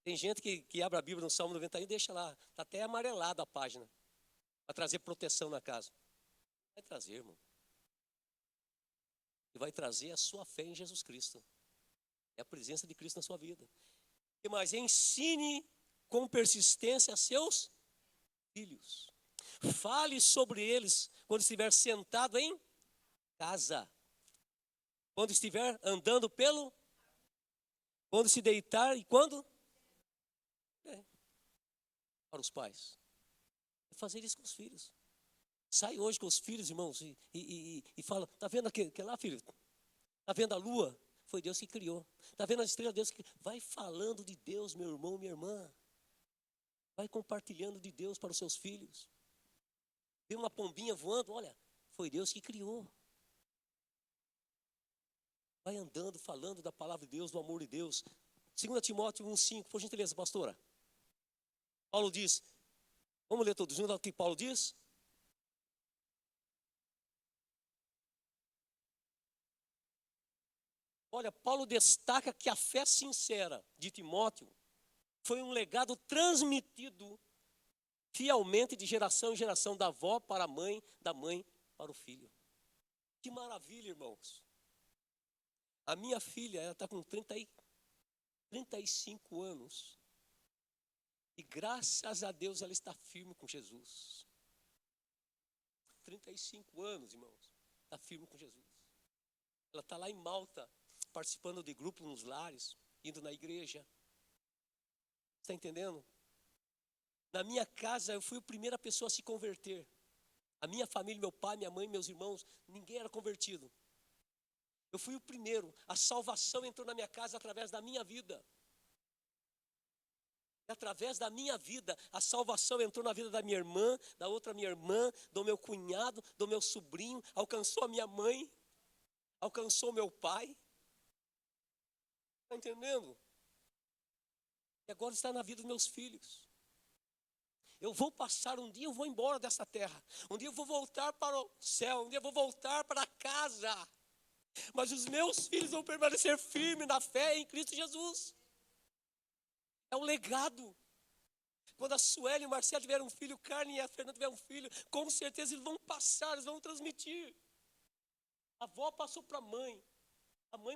Tem gente que abre a Bíblia no Salmo 91 e deixa lá. Está até amarelado a página. Para trazer proteção na casa. Vai trazer, irmão. E vai trazer a sua fé em Jesus Cristo. É a presença de Cristo na sua vida. E mais, ensine com persistência a seus filhos. Fale sobre eles quando estiver sentado em casa. Quando estiver andando pelo. Quando se deitar e quando? Para os pais. É fazer isso com os filhos. Sai hoje com os filhos, irmãos, e fala, está vendo aquele lá, filho? Está vendo a lua? Foi Deus que criou. Está vendo as estrelas? Deus que criou. Vai falando de Deus, meu irmão, minha irmã. Vai compartilhando de Deus para os seus filhos. Tem uma pombinha voando, olha, foi Deus que criou. Vai andando, falando da palavra de Deus, do amor de Deus. 2 Timóteo 1,5, por gentileza, pastora. Paulo diz, vamos ler todos juntos o que Paulo diz? Olha, Paulo destaca que a fé sincera de Timóteo foi um legado transmitido fielmente de geração em geração, da avó para a mãe, da mãe para o filho. Que maravilha, irmãos. A minha filha, ela está com 35 anos. E graças a Deus ela está firme com Jesus. 35 anos, irmãos. Está firme com Jesus. Ela está lá em Malta, participando de grupo nos lares, indo na igreja. Está entendendo? Na minha casa eu fui a primeira pessoa a se converter. A minha família, meu pai, minha mãe, meus irmãos, ninguém era convertido. Eu fui o primeiro. A salvação entrou na minha casa através da minha vida. E através da minha vida, a salvação entrou na vida da minha irmã, da outra minha irmã, do meu cunhado, do meu sobrinho, alcançou a minha mãe, alcançou o meu pai. Está entendendo? E agora está na vida dos meus filhos. Eu vou passar um dia, eu vou embora dessa terra. Um dia eu vou voltar para o céu, um dia eu vou voltar para casa. Mas os meus filhos vão permanecer firmes na fé em Cristo Jesus. É um legado. Quando a Sueli e o Marcelo tiverem um filho, Carne e a Fernanda tiverem um filho, com certeza eles vão passar, eles vão transmitir. A avó passou para a mãe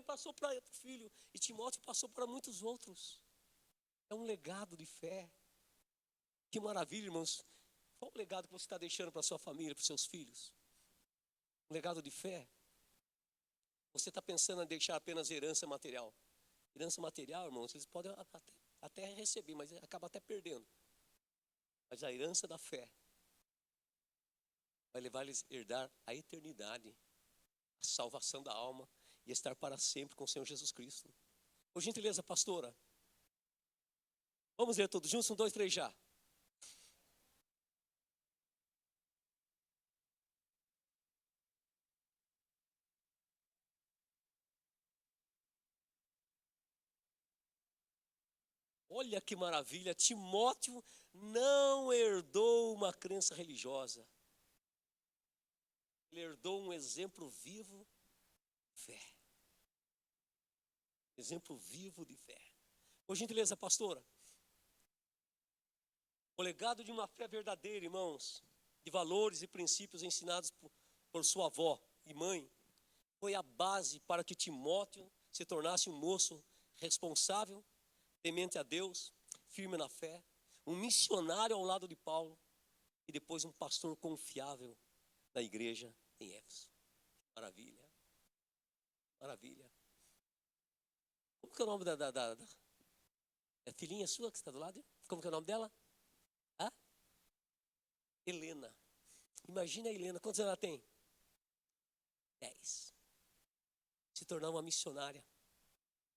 passou para o filho, e Timóteo passou para muitos outros. É um legado de fé. Que maravilha, irmãos. Qual o legado que você está deixando para a sua família, para os seus filhos? Um legado de fé? Você está pensando em deixar apenas herança material? Herança material, irmãos, eles podem até receber, mas acaba até perdendo. Mas a herança da fé vai levar eles a herdar a eternidade, a salvação da alma e estar para sempre com o Senhor Jesus Cristo. Por gentileza, pastora. Vamos ler todos juntos? 1, 2, 3 já. Olha que maravilha, Timóteo não herdou uma crença religiosa. ele herdou um exemplo vivo de fé. Exemplo vivo de fé. Por gentileza, pastora. O legado de uma fé verdadeira, irmãos, de valores e princípios ensinados por sua avó e mãe, foi a base para que Timóteo se tornasse um moço responsável, temente a Deus, firme na fé, um missionário ao lado de Paulo e depois um pastor confiável da igreja em Éfeso. Maravilha, maravilha. Como que é o nome da filhinha sua que está do lado? Como que é o nome dela? Hã? Helena. Imagina a Helena, quantos anos ela tem? 10. Se tornar uma missionária.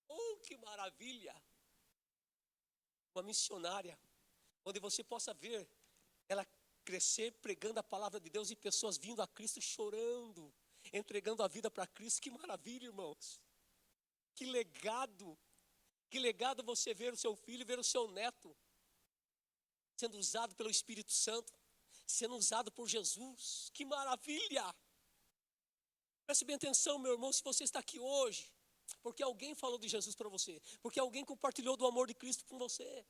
Oh, que maravilha! Uma missionária, onde você possa ver ela crescer pregando a palavra de Deus e pessoas vindo a Cristo chorando, entregando a vida para Cristo. Que maravilha, irmãos! Que legado! Que legado você ver o seu filho, ver o seu neto sendo usado pelo Espírito Santo, sendo usado por Jesus. Que maravilha! Preste bem atenção, meu irmão, se você está aqui hoje, porque alguém falou de Jesus para você, porque alguém compartilhou do amor de Cristo com você.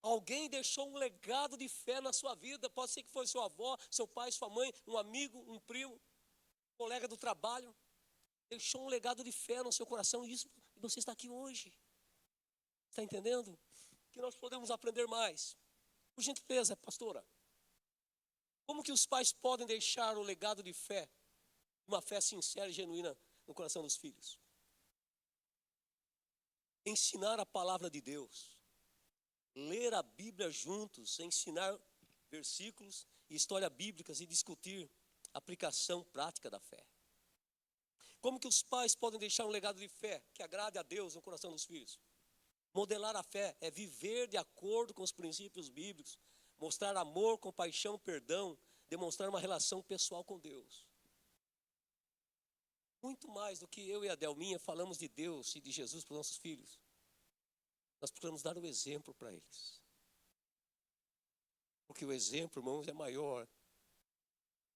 Alguém deixou um legado de fé na sua vida, pode ser que foi sua avó, seu pai, sua mãe, um amigo, um primo, um colega do trabalho. Deixou um legado de fé no seu coração e você está aqui hoje. Está entendendo? Que nós podemos aprender mais. Por gentileza, pastora, como que os pais podem deixar o legado de fé, uma fé sincera e genuína no coração dos filhos? Ensinar a palavra de Deus, ler a Bíblia juntos, ensinar versículos e histórias bíblicas e discutir a aplicação prática da fé. Como que os pais podem deixar um legado de fé que agrade a Deus no coração dos filhos? Modelar a fé é viver de acordo com os princípios bíblicos, mostrar amor, compaixão, perdão, demonstrar uma relação pessoal com Deus. Muito mais do que eu e a Delminha falamos de Deus e de Jesus para os nossos filhos, nós precisamos dar o exemplo para eles. Porque o exemplo, irmãos, é maior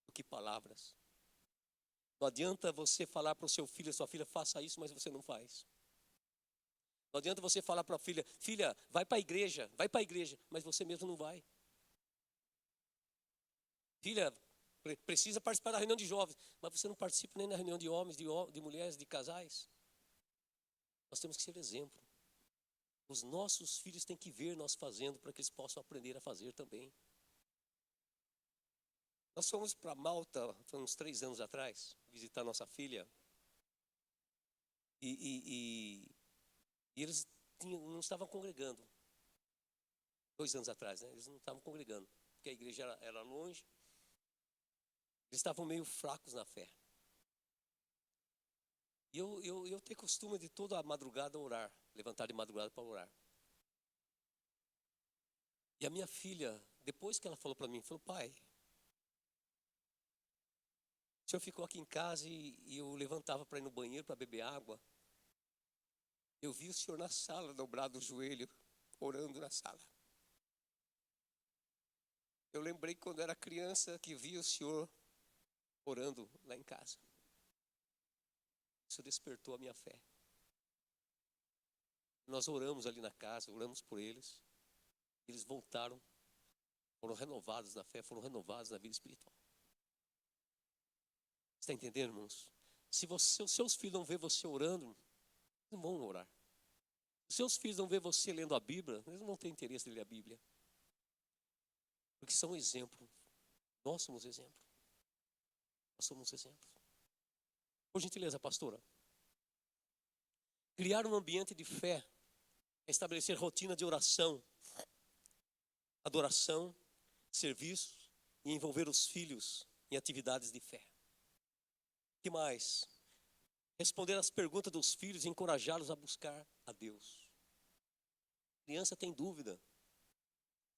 do que palavras. Não adianta você falar para o seu filho, sua filha, faça isso, mas você não faz. Não adianta você falar para a filha, filha, vai para a igreja, mas você mesmo não vai. Filha, precisa participar da reunião de jovens, mas você não participa nem na reunião de homens, de mulheres, de casais. Nós temos que ser exemplo. Os nossos filhos têm que ver nós fazendo para que eles possam aprender a fazer também. Nós fomos para Malta, uns 3 anos atrás, visitar nossa filha. E eles não estavam congregando. 2 anos atrás, né? Eles não estavam congregando, porque a igreja era longe. Eles estavam meio fracos na fé. E eu tenho costume de toda a madrugada orar, levantar de madrugada para orar. E a minha filha, depois que ela falou para mim, falou, pai, o senhor ficou aqui em casa e eu levantava para ir no banheiro para beber água. Eu vi o senhor na sala, dobrado o joelho, orando na sala. Eu lembrei quando era criança que via o senhor orando lá em casa. Isso despertou a minha fé. Nós oramos ali na casa, oramos por eles. Eles voltaram, foram renovados na fé, foram renovados na vida espiritual. Você está entendendo, irmãos? Se os seus filhos não vê você orando, eles não vão orar. Se os seus filhos não vê você lendo a Bíblia, eles não vão ter interesse em ler a Bíblia. Porque são exemplo. Nós somos exemplo. Nós somos exemplo. Por gentileza, pastora. Criar um ambiente de fé é estabelecer rotina de oração, adoração, serviço e envolver os filhos em atividades de fé. O que mais? Responder às perguntas dos filhos e encorajá-los a buscar a Deus. A criança tem dúvida.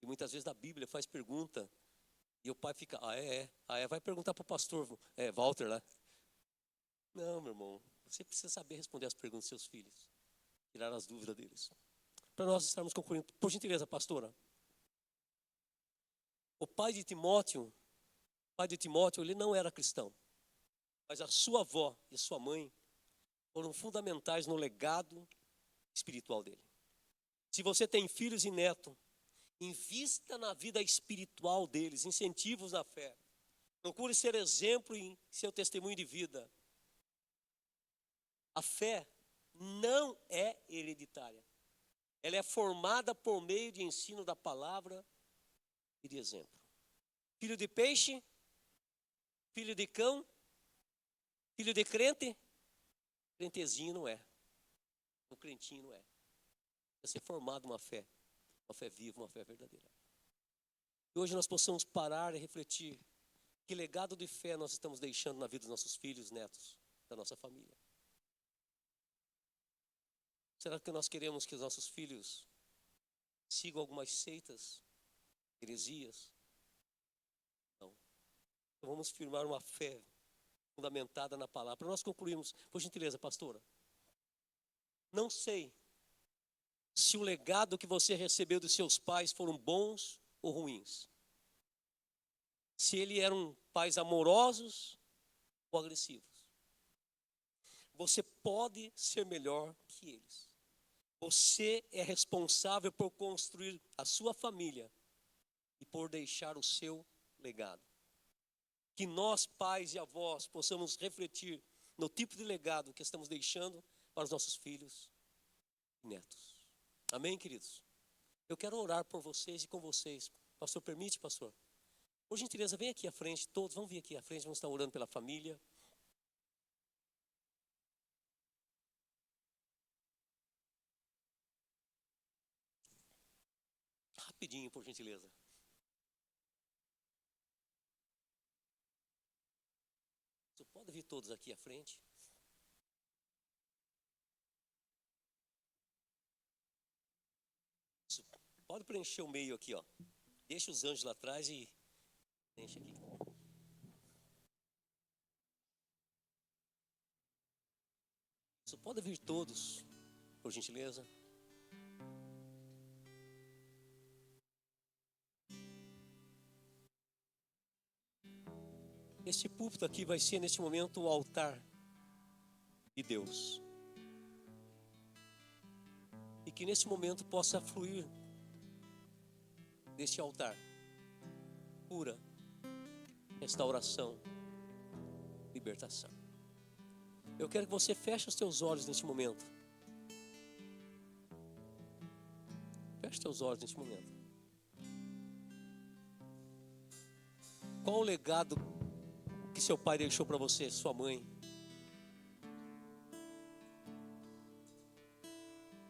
E muitas vezes da Bíblia faz pergunta. E o pai fica, vai perguntar para o pastor Walter lá. Não, meu irmão, você precisa saber responder as perguntas dos seus filhos. Tirar as dúvidas deles. Para nós estarmos concluindo, por gentileza, pastora. O pai de Timóteo pai de Timóteo, ele não era cristão. Mas a sua avó e a sua mãe foram fundamentais no legado espiritual dele. Se você tem filhos e netos, invista na vida espiritual deles, incentive-os na fé. Procure ser exemplo em seu testemunho de vida. A fé não é hereditária. Ela é formada por meio de ensino da palavra e de exemplo. Filho de peixe, filho de cão, filho de crente, crentezinho não é. O crentinho não é. Vai ser formado uma fé viva, uma fé verdadeira. E hoje nós possamos parar e refletir que legado de fé nós estamos deixando na vida dos nossos filhos, netos, da nossa família. Será que nós queremos que os nossos filhos sigam algumas seitas, heresias? Não. Então vamos firmar uma fé fundamentada na palavra. Para nós concluirmos, por gentileza, pastora, não sei se o legado que você recebeu dos seus pais foram bons ou ruins. Se eles eram pais amorosos ou agressivos. Você pode ser melhor que eles. Você é responsável por construir a sua família e por deixar o seu legado. Que nós, pais e avós, possamos refletir no tipo de legado que estamos deixando para os nossos filhos e netos. Amém, queridos? Eu quero orar por vocês e com vocês. Pastor, permite, pastor? Por gentileza, vem aqui à frente, todos vão vir aqui à frente, vamos estar orando pela família. Rapidinho, por gentileza. Você pode vir todos aqui à frente? Isso. Pode preencher o meio aqui, ó. Deixa os anjos lá atrás e preenche aqui. Isso. Pode vir todos, por gentileza. Este púlpito aqui vai ser neste momento o altar de Deus. E que nesse momento possa fluir deste altar cura, restauração, libertação. Eu quero que você feche os teus olhos neste momento. Feche os teus olhos neste momento. Qual o legado que seu pai deixou para você, sua mãe?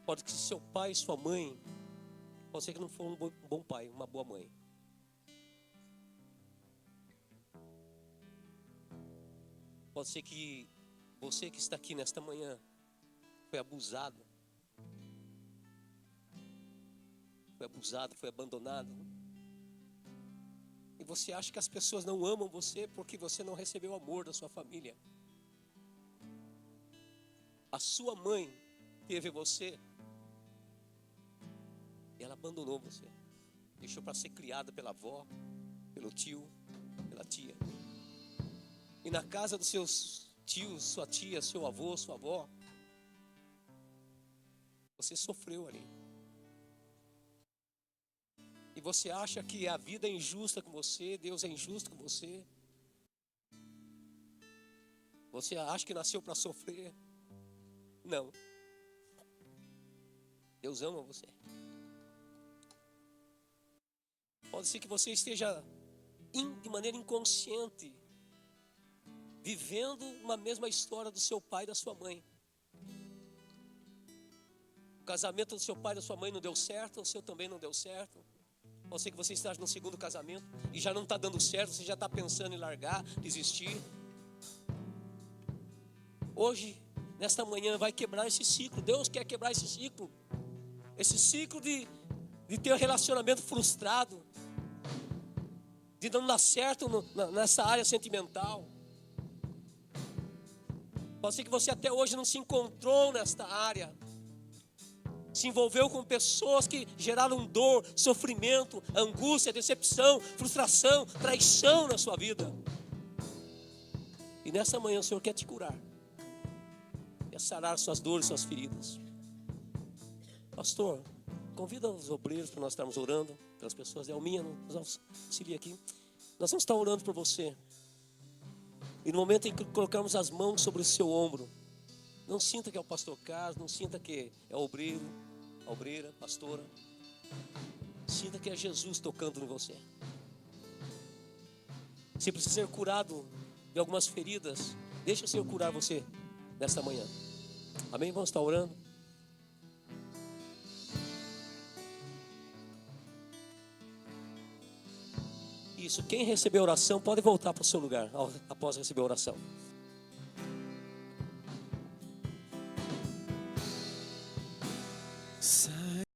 Pode que seu pai e sua mãe, pode ser que não for um bom pai, uma boa mãe. Pode ser que você que está aqui nesta manhã foi abusado. Foi abandonado. E você acha que as pessoas não amam você porque você não recebeu o amor da sua família. A sua mãe teve você e ela abandonou você. Deixou para ser criada pela avó, pelo tio, pela tia. E na casa dos seus tios, sua tia, seu avô, sua avó, você sofreu ali. E você acha que a vida é injusta com você, Deus é injusto com você. Você acha que nasceu para sofrer? Não. Deus ama você. Pode ser que você esteja de maneira inconsciente vivendo uma mesma história do seu pai e da sua mãe. O casamento do seu pai e da sua mãe não deu certo, o seu também não deu certo. Pode ser que você esteja no segundo casamento e já não está dando certo, você já está pensando em largar, desistir. Hoje, nesta manhã, vai quebrar esse ciclo. Deus quer quebrar esse ciclo. Esse ciclo de ter um relacionamento frustrado, de não dar certo nessa área sentimental. Pode ser que você até hoje não se encontrou nesta área. Se envolveu com pessoas que geraram dor, sofrimento, angústia, decepção, frustração, traição na sua vida. E nessa manhã o Senhor quer te curar. Quer sarar suas dores, suas feridas. Pastor, convida os obreiros para nós estarmos orando pelas pessoas. Elminha, nos auxilia aqui. Nós vamos estar orando por você. E no momento em que colocarmos as mãos sobre o seu ombro, não sinta que é o pastor Carlos, não sinta que é o obreiro, a obreira, a pastora. Sinta que é Jesus tocando em você. Se precisa ser curado de algumas feridas, deixa o Senhor curar você nesta manhã. Amém? Vamos estar orando. Isso, quem recebeu a oração pode voltar para o seu lugar após receber a oração.